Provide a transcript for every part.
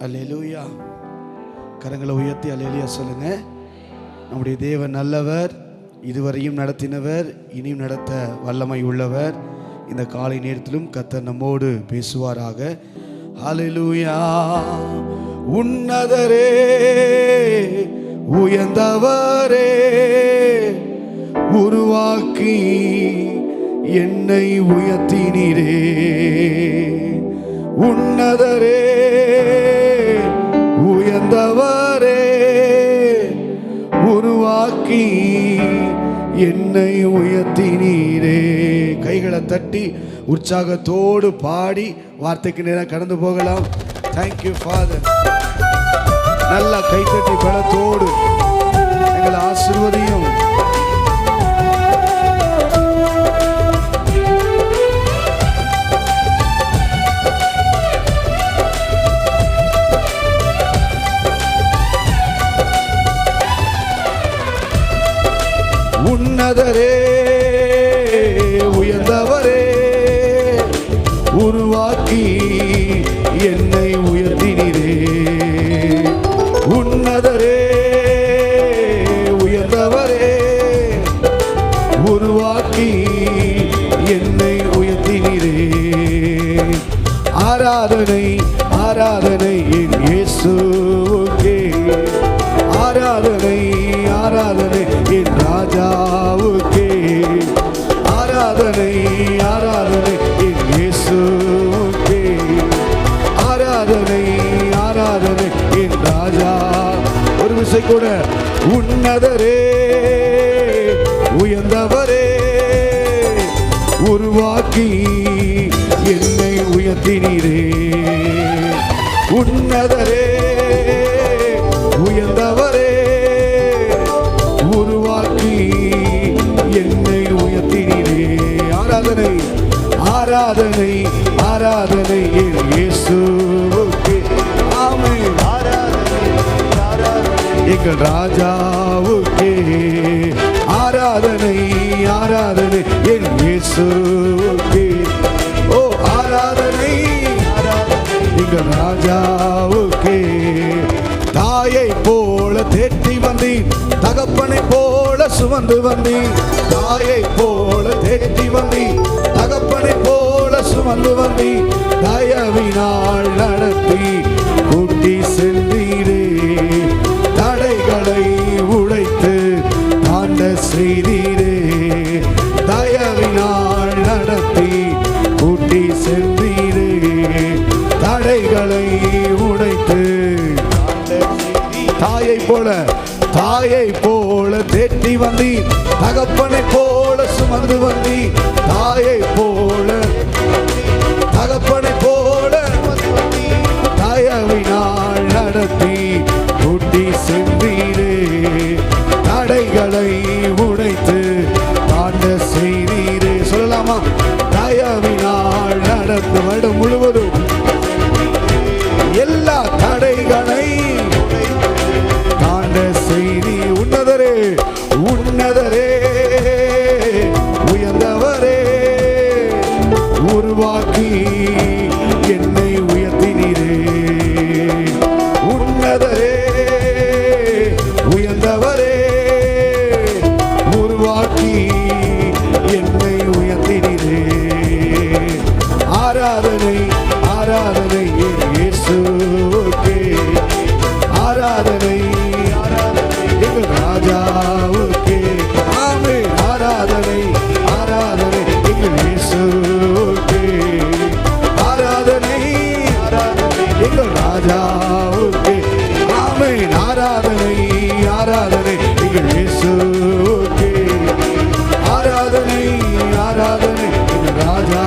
அல்லேலூயா. கரங்களை உயர்த்தி அல்லேலூயா சொல்லுங்க. நம்முடைய தேவன் நல்லவர், இதுவரையும் நடத்தினவர், இனியும் நடத்த வல்லமை உள்ளவர். இந்த காலை நேரத்திலும் கர்த்தர் நம்மோடு பேசுவாராக. அல்லேலூயா. உன்னதரே, உயர்ந்தவரே, உருவாக்கி என்னை உயர்த்தினீரே. உன்னதரே, உயர்ந்தவரே, உருவாக்கி என்னை உயர்த்தினீரே. கைகளை தட்டி உற்சாகத்தோடு பாடி வார்த்தைக்கு நேரம் கடந்து போகலாம். Thank you father. நல்லா கைத்தட்டி பலத்தோடு எங்களை ஆசீர்வதியும். உன்னதரே, உயர்ந்தவரே, உருவாக்கி என்னை உயர்த்தினீரே. உன்னதரே, உயர்ந்தவரே, உருவாக்கி என்னை உயர்த்தினீரே. ஆராதனை ஆராதனை என் இயேசுவுக்கே. ஆராதனை ஆராதனை என் ராஜாவுக்கே. ஆராதனை ஆராதனை என் இயேசுவுக்கே. ஆராதனை ஆராதனை என் ராஜா. ஒரு விசை கூட. உன்னதரே, உயர்ந்தவரே, உருவாக்கி என்னை உயர்த்தினீரே. உன்னதரே, உயர்ந்தவரே, உருவாக்கி என்னை உயர்த்தினீரே. ஆராதனை ஆராதனை ஆராதனை என் இயேசுவுக்கே. ஆமென். ஆராதனை ஆராதனை எங்கள் ராஜாவுக்கே. ஆராதனை ஆராதனை என் இயேசுவுக்கே. ஓ ஆராதனை எங்கள் ராஜாவுக்கே. தாயை போல தேற்றி வந்தீர், தகப்பனை போல சுமந்து வந்தீர். தாயை போல தேற்றி வந்தீர், தகப்பனை போல சுமந்து வந்தீர். தயவினால் நடத்தி கூட்டி சென்றீரே. தடைகளை உடைத்து தாண்ட செய்தீரே. தயவினால் நடத்தி கூட்டி சென்றீரே. தடைகளை உடைத்து தாயை போல, தாயை போல தேற்றி வந்தீர், தகப்பனை போல சுமந்து வந்தீர். தாயை போல, தகப்பனை போல தயவினால் நடத்தி கூட்டி சென்றீரே. தடைகளை உடைத்து தாண்ட செய்தீரே. சொல்லலாமா? தயவினால் நடத்து வருடம் முழுவதும் எல்லா தடைகளை தாண்ட செய்தி. உன்னதரே, உன்னதரே, உயர்ந்தவரே, உருவாக்கி என்னை உயர்த்தினீரே. உன்னதரே, உயர்ந்தவரே, உருவாக்கி என்னை உயர்த்தினீரே. ஆராதனை ஆராதனை என் இயேசுவுக்கே. ஆராதனை ஆராதனை எங்கள் ராஜாவுக்கே. ஆமென். ஆராதனை ஆராதனை எங்கள் இயேசுவுக்கே. ஆராதனை ஆராதனை எங்கள் ராஜாவுக்கே. ஆமென். ஆராதனை ஆராதனை எங்கள் இயேசுவுக்கே. ஆராதனை ஆராதனை எங்கள் ராஜா.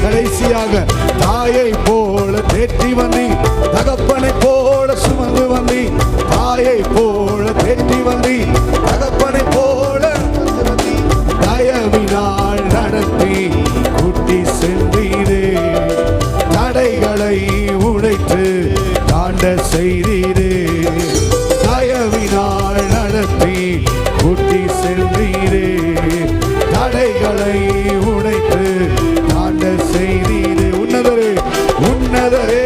கடைசியாக தாயை போல தேற்றி வந்தீர், தகப்பனை போல சுமந்து வந்தீர். தாயை போல தேற்றி வந்தீர், தகப்பனை போல தயவினால் நடத்தி கூட்டி சென்றீரே. தடைகளை உடைத்து தாண்ட செய்தீரே. தயவினால் நடத்தி கூட்டி சென்றீரே. தடைகளை உடைத்து தாண்ட செய்தீரே. உன்னதரே, உன்னதரே,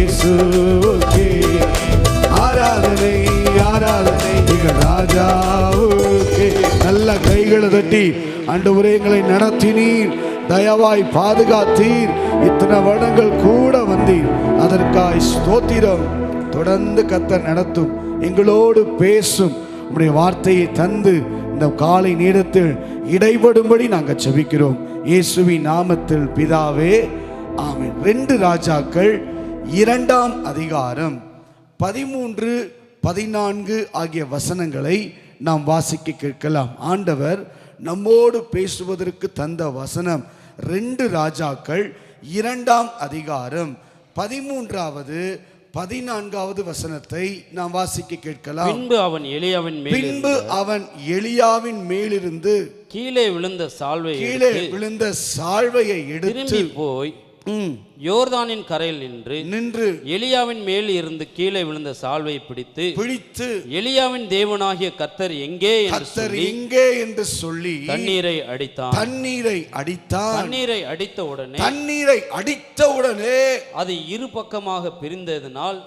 இயேசுவுக்கே ஆராதனை ஆராதனை எங்கள் ராஜாவுக்கே. நல்ல கைகளை தட்டி ஆண்டவரே எங்களை நடத்தினீர், தயவாய் பாதுகாத்தீர், இத்தனை வருடங்கள் கூட வந்தீர், அதற்காய் ஸ்தோத்திரம். தொடர்ந்து கர்த்தர் நடத்தும், எங்களோடு பேசும், உம்முடைய வார்த்தையை தந்து இந்த காலை நேரத்தில் இடைபடும்படி நாங்கள் செபிக்கிறோம் இயேசுவின் நாமத்தில் பிதாவே, ஆமென். 2 ராஜாக்கள் 2ஆம் அதிகாரம் 13, 14 ஆகிய வசனங்களை நாம் வாசிக்க கேட்கலாம். ஆண்டவர் நம்மோடு பேசுவதற்கு தந்த வசனம் 2 ராஜாக்கள் 2ஆம் அதிகாரம் 13வது 14வது வசனத்தை நாம் வாசிக்க கேட்கலாம். பின்பு அவன் எலியாவின் மேலிருந்து கீழே விழுந்த சால்வையை எடுத்து திரும்பி போய் யோர்தானின் கரையில் நின்று எலியாவின் மேல் இருந்து கீழே விழுந்த சால்வையை பிடித்து எலியாவின் தேவனாகிய கர்த்தர் எங்கே என்று சொல்லி தண்ணீரை அடித்தான். தண்ணீரை அடித்த உடனே அது இரு பக்கமாக பிரிந்ததினால்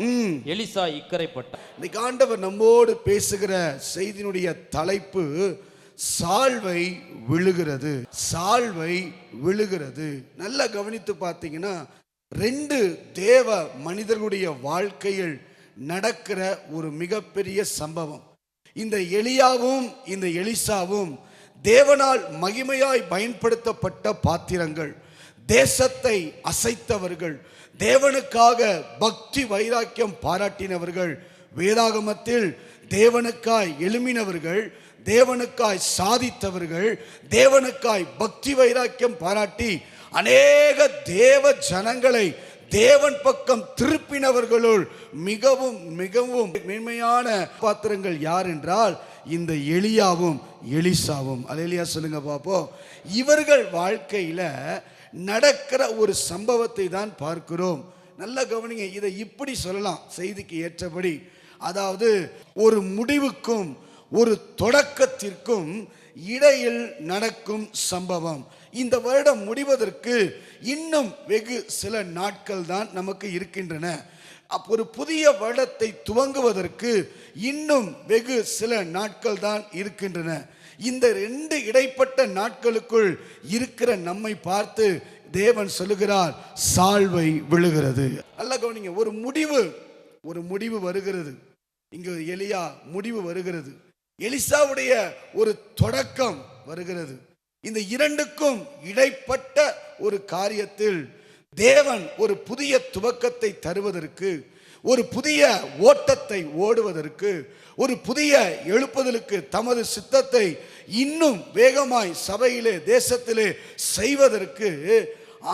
எலிசா இக்கரைப்பட்டார். இன்னைக்கு ஆண்டவர் நம்மோடு பேசுகிற செய்தியினுடைய தலைப்பு சால்வை விழுகிறது. சால்வை விழுகிறது. நல்லா கவனித்து பார்த்தீங்கன்னா 2 தேவ மனிதர்களுடைய வாழ்க்கையில் நடக்கிற ஒரு மிகப்பெரிய சம்பவம். இந்த எலியாவும் இந்த எலிசாவும் தேவனால் மகிமையாய் பயன்படுத்தப்பட்ட பாத்திரங்கள், தேசத்தை அசைத்தவர்கள், தேவனுக்காக பக்தி வைராக்கியம் பாராட்டினவர்கள், வேதாகமத்தில் தேவனுக்காய் எழும்பினவர்கள், தேவனுக்காய் சாதித்தவர்கள், தேவனுக்காய் பக்தி வைராக்கியம் பாராட்டி அநேக தேவ ஜனங்களை தேவன் பக்கம் திருப்பினவர்களுள் மிகவும் மிகவும் மேன்மையான பாத்திரங்கள் யார் என்றால் இந்த எலியாவும் எலிசாவும். அல்லேலூயா சொல்லுங்க பாப்போம். இவர்கள் வாழ்க்கையில நடக்கிற ஒரு சம்பவத்தை தான் பார்க்கிறோம். நல்லா கவனிங்க. இதை இப்படி சொல்லலாம் செய்திக்கு ஏற்றபடி, அதாவது ஒரு முடிவுக்கும் ஒரு தொடக்கத்திற்கும் இடையில் நடக்கும் சம்பவம். இந்த வருடம் முடிவதற்கு இன்னும் வெகு சில நாட்கள் தான் நமக்கு இருக்கின்றன. ஒரு புதிய வருடத்தை துவங்குவதற்கு இன்னும் வெகு சில நாட்கள் தான் இருக்கின்றன. இந்த 2 இடைப்பட்ட நாட்களுக்குள் இருக்கிற நம்மை பார்த்து தேவன் சொல்லுகிறார், சால்வை விழுகிறது. அல்ல கவனிங்க. ஒரு முடிவு வருகிறது. இங்கு எலியா முடிவு வருகிறது, எலிசாவுடைய ஒரு தொடக்கம் வருகிறது. இந்த 2க்கும் இடைப்பட்ட ஒரு காரியத்தில் தேவன் ஒரு புதிய துவக்கத்தை தருவதற்கு, ஒரு புதிய ஓட்டத்தை ஓடுவதற்கு, ஒரு புதிய எழுப்புதலுக்கு, தமது சித்தத்தை இன்னும் வேகமாய் சபையிலே தேசத்திலே செய்வதற்கு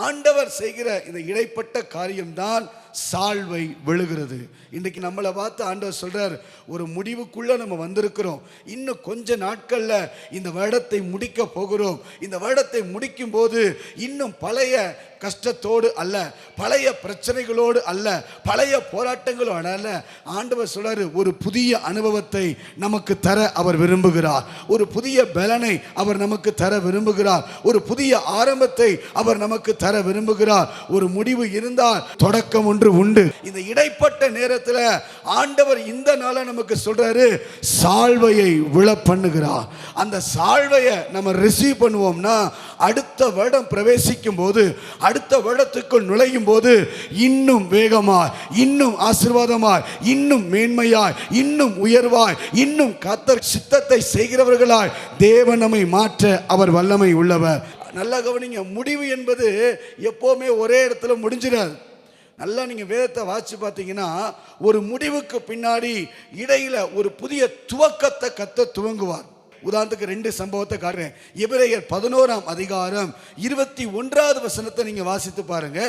ஆண்டவர் செய்கிற இந்த இடைப்பட்ட காரியம்தான் சால்வை விழுகிறது. இன்றைக்கு நம்மளை பார்த்து ஆண்டவர் சொல்றார், ஒரு முடிவுக்குள்ள நம்ம வந்திருக்கிறோம். இன்னும் கொஞ்ச நாட்கள்ல இந்த வருடத்தை முடிக்க போகிறோம். இந்த வருடத்தை முடிக்கும் போது இன்னும் பழைய கஷ்டத்தோடு அல்ல, பழைய பிரச்சனைகளோடு அல்ல, பழைய போராட்டங்களோடு அல்ல. ஆண்டவர் சொல்றாரு, ஒரு புதிய அனுபவத்தை நமக்கு தர அவர் விரும்புகிறார். ஒரு புதிய பலனை அவர் நமக்கு தர விரும்புகிறார். ஒரு புதிய ஆரம்பத்தை அவர் நமக்கு தர விரும்புகிறார். ஒரு முடிவு இருந்தால் தொடக்கம் ஒன்று உண்டு. இந்த இடைப்பட்ட நேரத்தில் ஆண்டவர் இந்த நாளை நமக்கு சொல்றாரு, சால்வையை விழ பண்ணுகிறார். அந்த சால்வையை நம்ம ரிசீவ் பண்ணுவோம்னா அடுத்த வருடம் பிரவேசிக்கும் போது, அடுத்த வருடத்துக்குள் நுழையும் போது இன்னும் வேகமாய், இன்னும் ஆசீர்வாதமாய், இன்னும் மேன்மையாய், இன்னும் உயர்வாய், இன்னும் கர்த்தர் சித்தத்தை செய்கிறவர்களாய் தேவன் நம்மை மாற்ற அவர் வல்லமை உள்ளவர். நல்லா கவனிங்க. முடிவு என்பது எப்போவுமே ஒரே இடத்துல முடிஞ்சிடாது. நல்லா நீங்கள் வேதத்தை வாசிச்சு பார்த்தீங்கன்னா ஒரு முடிவுக்கு பின்னாடி இடையில ஒரு புதிய துவக்கத்தை கர்த்தர் துவங்குவார். உதாரணத்துக்கு 2 சம்பவத்தை காட்டுறேன். எபிரேயர் 11ஆம் அதிகாரம் 21வது வசனத்தை நீங்க வாசித்து பாருங்க.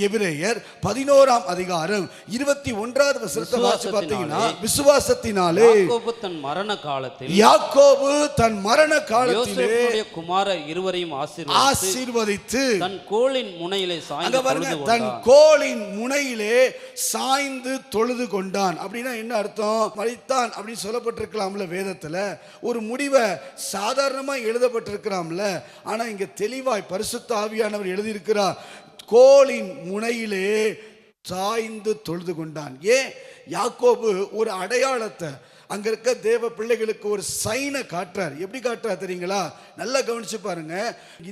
எபிரேயர் 11ஆம் அதிகாரம் 21வது வசனத்தை வாசித்து பார்த்தீங்கன்னா, விசுவாசத்தினாலே யாக்கோபு தன் மரண காலத்திலே யோசேப்புடைய குமாரர் இருவரையும் ஆசீர்வதித்து தன் கோலின் முனையிலே சாய்ந்து தொழுது கொண்டான். அப்படின்னா என்ன அர்த்தம்? மரித்தான் அப்படின்னு சொல்லப்பட்டிருக்கலாம்ல வேதத்துல. ஒரு முடிவை சாதாரணமாக எழுதப்பட்டிருக்கிறாம்ல, ஆனா இங்க தெளிவாய் பரிசுத்த ஆவியானவர் எழுதியிருக்கிறார், கோலின் முனையிலே சாய்ந்து தொழுது கொண்டான். ஏன்? யாக்கோபு ஒரு அடையாளத்தை, அங்க இருக்க தேவ பிள்ளைகளுக்கு ஒரு சைனை காட்டுறார். எப்படி காட்டுறார் தெரியுங்களா? நல்லா கவனிச்சு பாருங்க.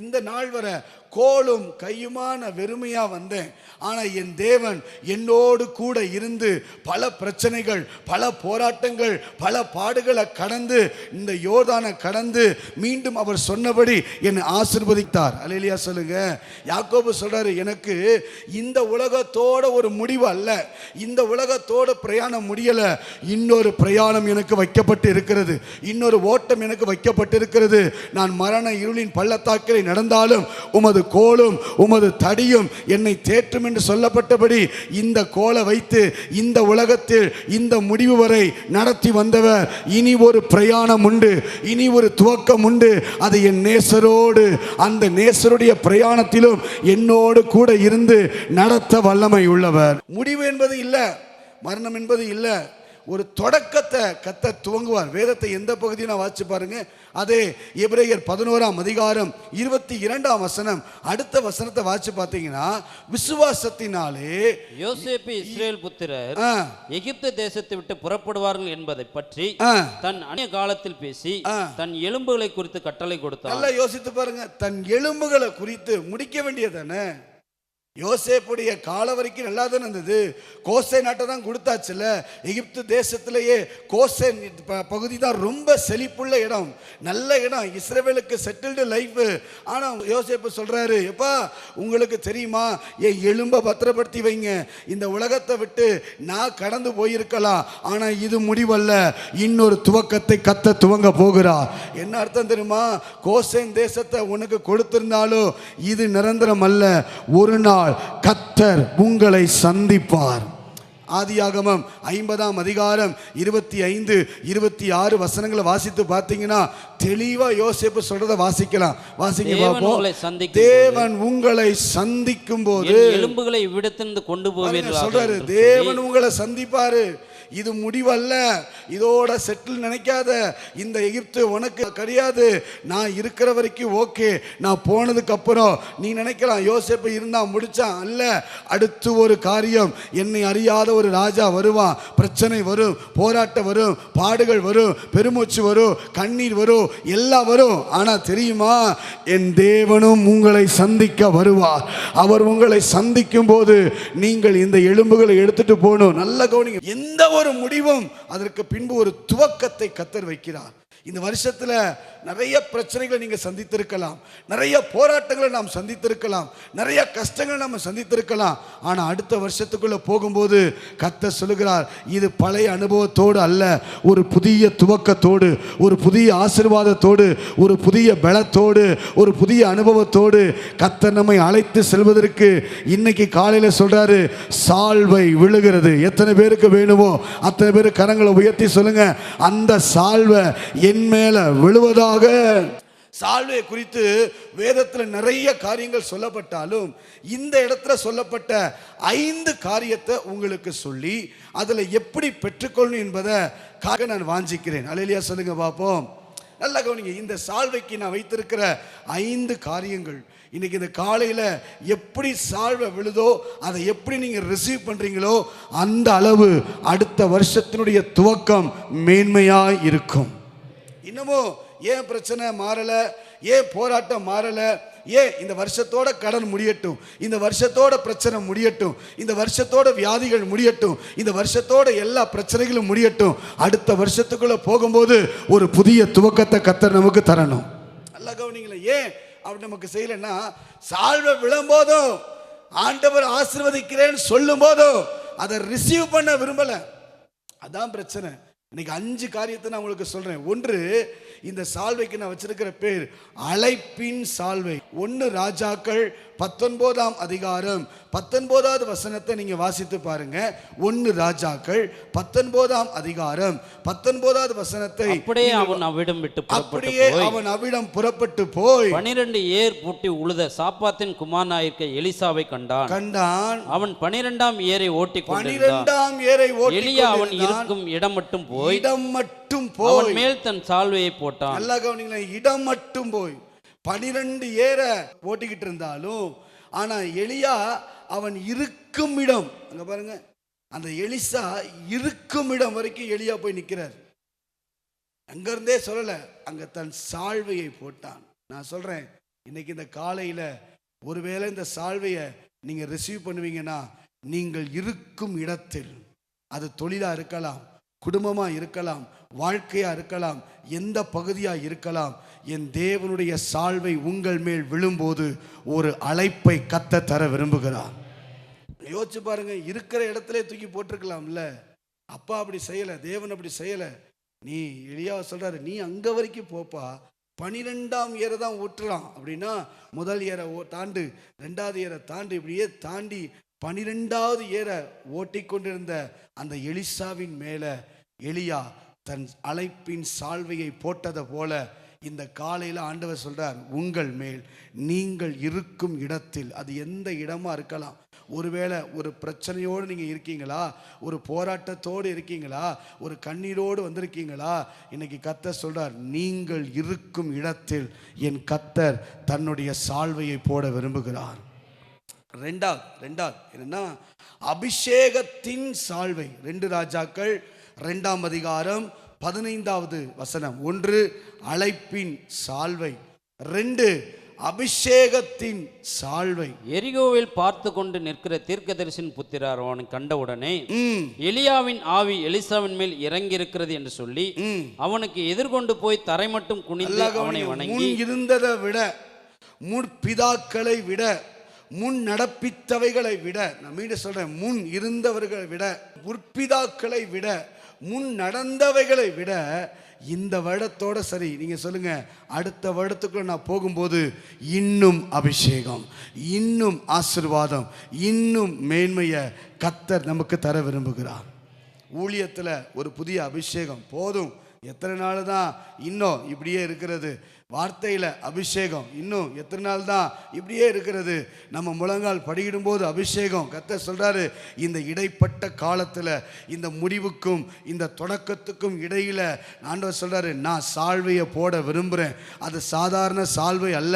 இந்த நாள் வரை கோலும் கையுமா நான் வெறுமையா வந்தேன், ஆனா என் தேவன் என்னோடு கூட இருந்து பல பிரச்சனைகள், பல போராட்டங்கள், பல பாடுகளை கடந்து இந்த யோர்தானை கடந்து மீண்டும் அவர் சொன்னபடி என்னை ஆசீர்வதித்தார். அல்லேலூயா சொல்லுங்க. யாக்கோபு சொல்றாரு, எனக்கு இந்த உலகத்தோட ஒரு முடிவு அல்ல, இந்த உலகத்தோட பிரயாணம் முடியல, இன்னொரு பிரயாணம் எனக்கு வைக்கப்பட்டு இருக்கிறது, இன்னொரு ஓட்டம் எனக்கு வைக்கப்பட்டு இருக்கிறது. நான் மரண இருளின் பள்ளத்தாக்கிலே நடந்தாலும் உமது கோலும் உமது தடியும் என்னை தேற்றும் என்று சொல்லப்பட்டபடி இந்த கோலை வைத்து இந்த உலகத்தில் இந்த முடிவு வரை நடத்தி வந்தவர். இனி ஒரு பிரயாணம் உண்டு, இனி ஒரு துவக்கம் உண்டு. அது என் நேசரோடு, அந்த நேசருடைய பிரயாணத்திலும் என்னோடு கூட இருந்து நடத்த வல்லமை உள்ளவர். முடிவு என்பது இல்லை, மரணம் என்பது இல்லை, ஒரு தொடக்கத்தை கர்த்தர் துவங்குவார். வேதத்தை எந்த பகுதியை நான் வாசிச்சு பாருங்க, அதே எபிரேயர் 11ஆம் அதிகாரம் 22ஆம் வசனம். அடுத்த வசனத்தை வாசிச்சு பார்த்தீங்கன்னா, விசுவாசத்தினாலே யோசேப்பு இஸ்ரேல் புத்திரர் எகிப்து தேசத்தை விட்டு புறப்படுவார்கள் என்பதை பற்றி தன் அந்நிய காலத்தில் பேசி தன் எலும்புகளை குறித்து கட்டளை கொடுத்தார். நல்லா யோசித்து பாருங்க. தன் எலும்புகளை குறித்து முடிக்க வேண்டியதானே. யோசேப்புடைய கால வரைக்கும் நல்லா தானே இருந்தது. கோசே நாட்டை தான் கொடுத்தாச்சுல. எகிப்து தேசத்திலேயே கோசே பகுதி தான் ரொம்ப செழிப்புள்ள இடம், நல்ல இடம், இஸ்ரவேலுக்கு செட்டில்டு லைஃப். ஆனால் யோசேப்பு சொல்றாரு, எப்பா உங்களுக்கு தெரியுமா, என் எலும்பை பத்திரப்படுத்தி வைங்க, இந்த உலகத்தை விட்டு நான் கடந்து போயிருக்கலாம், ஆனால் இது முடிவல்ல, இன்னொரு துவக்கத்தை கத்த துவங்க போகிறார். என்ன அர்த்தம் தெரியுமா? கோசேன் தேசத்தை உனக்கு கொடுத்திருந்தாலும் இது நிரந்தரம் அல்ல, ஒரு நாள் கர்த்தர் உங்களை சந்திப்பார். ஆதியாகமம் 50ஆம் அதிகாரம் 25, 26 வசனங்களை வாசித்து பார்த்தீங்கன்னா தெளிவா யோசேப்பு சொல்றத வாசிக்கலாம். வாசிங்க பாப்போம். தேவன் உங்களை சந்திக்கும் போது எலும்புகளை இவ்விடத்திலிருந்து கொண்டு போவீர்கள் சொல்றாரு. தேவன் உங்களை சந்திப்பாரு. இது முடிவல்ல, இதோட செட்டில் நினைக்காத. இந்த எகிப்து உனக்கு கிடையாது, நான் இருக்கிற வரைக்கும் ஓகே, நான் போனதுக்கு அப்புறம் நீ நினைக்கலாம் யோசேப்பு இருந்தா முடிச்சான். அல்ல, அடுத்து ஒரு காரியம். என்னை அறியாத ஒரு ராஜா வருவான், பிரச்சனை வரும், போராட்டம் வரும், பாடுகள் வரும், பெருமூச்சு வரும், கண்ணீர் வரும், எல்லாம் வரும். ஆனா தெரியுமா, என் தேவனும் உங்களை சந்திக்க வருவார். அவர் உங்களை சந்திக்கும் போது நீங்கள் இந்த எலும்புகளை எடுத்துட்டு போகணும். நல்ல கவனிங்க. எந்த ஒரு முடிவும் அதற்கு பின்பு ஒரு துவக்கத்தை கர்த்தர் வைக்கிறார். இந்த வருஷத்துல நிறைய பிரச்சனைகளை நீங்க சந்தித்திருக்கலாம், நிறைய போராட்டங்களை நாம் சந்தித்திருக்கலாம், நிறைய கஷ்டங்களை நம்ம சந்தித்திருக்கலாம். ஆனா அடுத்த வருஷத்துக்குள்ள போகும்போது கர்த்தர் சொல்லுகிறார், இது பழைய அனுபவத்தோடு அல்ல, ஒரு புதிய துவக்கத்தோடு, ஒரு புதிய ஆசீர்வாதத்தோடு, ஒரு புதிய பலத்தோடு, ஒரு புதிய அனுபவத்தோடு கர்த்தர் நம்மை அழைத்து செல்வதற்கு இன்னைக்கு காலையில சொல்றாரு, சால்வை விழுகிறது. எத்தனை பேருக்கு வேணுமோ அத்தனை பேர் கரங்களை உயர்த்தி சொல்லுங்க, அந்த சால்வை என் மேல விழுவதாக. சால்வை குறித்து வேதத்தில் நிறைய காரியங்கள் சொல்லப்பட்டாலும் இந்த இடத்துல சொல்லப்பட்ட 5 காரியத்தை உங்களுக்கு சொல்லி அதுல எப்படி பெற்றுக்கொள்ளணும் என்பதை நான் வாஞ்சிக்கிறேன். அல்லேலூயா சொல்லுங்க பாப்போம். நல்லா கவனிங்க. இந்த சால்வைக்கு நான் வைத்திருக்கிற 5 காரியங்கள் இன்னைக்கு இந்த காலையில எப்படி சால்வை விழுதோ அதை எப்படி நீங்க ரிசீவ் பண்றீங்களோ அந்த அளவு அடுத்த வருஷத்தினுடைய துவக்கம் மேன்மையாய் இருக்கும். இன்னமும் ஏன் பிரச்சனை மாறல, ஏன் போராட்டம் மாறல, ஏன் இந்த வருஷத்தோட கடன் முடியட்டும், இந்த வருஷத்தோட பிரச்சனை முடியட்டும், இந்த வருஷத்தோட வியாதிகள் முடியட்டும், இந்த வருஷத்தோட எல்லா பிரச்சனைகளும் முடியட்டும், அடுத்த வருஷத்துக்குள்ள போகும்போது ஒரு புதிய துவக்கத்தை கர்த்தர் நமக்கு தரணும். நல்லா கவனிங்களா. ஏன் அப்படி நமக்கு செய்யலைன்னா, சால்வை விழும்போதும் ஆண்டவர் ஆசீர்வதிக்கிறேன்னு சொல்லும் போதும் அதை ரிசீவ் பண்ண விரும்பல. அதான் பிரச்சனை. இன்னைக்கு 5 காரியத்தை நான் உங்களுக்கு சொல்றேன். ஒன்று, இந்த சால்வைக்கு நான் வச்சிருக்கிற பேர் அழைப்பின் சால்வை. 1 ராஜாக்கள் 19ஆம் அதிகாரம் 19வது வசனத்தை நீங்க வாசித்து பாருங்க. 1 ராஜாக்கள் 19ஆம் அதிகாரம் 19வது வசனத்தை அப்படியே அவன் அவ்விடம் புறப்பட்டு போய் 12 ஏர் பூட்டி உழுத சாப்பாத்தின் குமாரனாயிருக்க எலிசாவை கண்டான். அவன் 12ஆம் ஏரை ஓட்டி எலியா அவன் இருக்கும் இடம் மட்டும் போய் அவன் மேல் தன் சால்வையை போட்டான். நல்லா கவனிங்களா. இடம் மட்டும் போய் 12 ஏரை ஓட்டிக்கிட்டு இருந்தாலும் ஆனா எலியா அவன் இருக்கும் இடம், அங்க பாருங்க, அந்த எலிசா இருக்கும் இடம் வரைக்கும் எலியா போய் நிற்கிறார். அங்கிருந்தே சொல்லல, அங்க தன் சால்வையை போட்டான். நான் சொல்றேன், இன்னைக்கு இந்த காலையில ஒருவேளை இந்த சால்வையை நீங்க ரிசீவ் பண்ணுவீங்கன்னா, நீங்கள் இருக்கும் இடத்தில், அது தொழிலா இருக்கலாம், குடும்பமா இருக்கலாம், வாழ்க்கையா இருக்கலாம், எந்த பகுதியா இருக்கலாம், என் தேவனுடைய சால்வை உங்கள் மேல் விழும்போது ஒரு அழைப்பை கத்த தர விரும்புகிறார். யோசிச்சு பாருங்க, இருக்கிற இடத்துல தூக்கி போட்டிருக்கலாம்ல. அப்பா அப்படி செய்யல, தேவன் அப்படி செய்யல. நீ எலியா சொல்றாரு, நீ அங்க வரைக்கும் போப்பா, 12ஆம் ஏரை தான் ஊற்றலாம் அப்படின்னா, முதல் ஏரை தாண்டு, 2வது ஏரை தாண்டு, இப்படியே தாண்டி 12வது ஏரை ஓட்டிக்கொண்டிருந்த அந்த எலிசாவின் மேல எலியா தன் அழைப்பின் சால்வையை போட்டதை போல இந்த காலையில் ஆண்டவர் சொல்றார், உங்கள் மேல் நீங்கள் இருக்கும் இடத்தில், அது எந்த இடமா இருக்கலாம். ஒருவேளை ஒரு பிரச்சனையோடு நீங்கள் இருக்கீங்களா, ஒரு போராட்டத்தோடு இருக்கீங்களா, ஒரு கண்ணீரோடு வந்திருக்கீங்களா, இன்னைக்கு கர்த்தர் சொல்றார், நீங்கள் இருக்கும் இடத்தில் என் கர்த்தர் தன்னுடைய சால்வையை போட விரும்புகிறார். ரெண்டாவது என்னன்னா, அபிஷேகத்தின் சால்வை. 2 ராஜாக்கள் 2ஆம் அதிகாரம் 15வது வசனம். 1 அழைப்பின் சால்வை, 2 அபிஷேகத்தின் சால்வை. எரிகோவில் பார்த்து கொண்டு நிற்கிற தீர்க்கதரிசின் புத்திரர் அவனை கண்டவுடனே, எலியாவின் ஆவி எலிசாவின் மேல் இறங்கி இருக்கிறது என்று சொல்லி அவனுக்கு எதிர்கொண்டு போய் தரை மட்டும் குனிந்து அவனை வணங்கி, முன் இருந்ததை விட, முற்பிதாக்களை விட, முன் நடப்பித்தவைகளை விட, நான் மீண்டும் சொல்றேன், முன் இருந்தவர்களை விட, முற்பிதாக்களை விட, முன் நடந்தவைகளை விட, இந்த வருடத்தோட சரி, நீங்க சொல்லுங்க, அடுத்த வருடத்துக்குள்ள நான் போகும்போது இன்னும் அபிஷேகம், இன்னும் ஆசீர்வாதம், இன்னும் மேன்மையை கர்த்தர் நமக்கு தர விரும்புகிறார். ஊழியத்தில் ஒரு புதிய அபிஷேகம் போதும். எத்தனை நாள் தான் இன்னும் இப்படியே இருக்கிறது? வார்த்தையில் அபிஷேகம் இன்னும் எத்தனை நாள் தான் இப்படியே இருக்கிறது? நம்ம முழங்கால் படியிடும்போது அபிஷேகம். கர்த்தர் சொல்றாரு, இந்த இடைப்பட்ட காலத்தில், இந்த முடிவுக்கும் இந்த தொடக்கத்துக்கும் இடையில ஆண்டவர் சொல்றாரு, நான் சால்வையை போட விரும்புகிறேன். அது சாதாரண சால்வை அல்ல,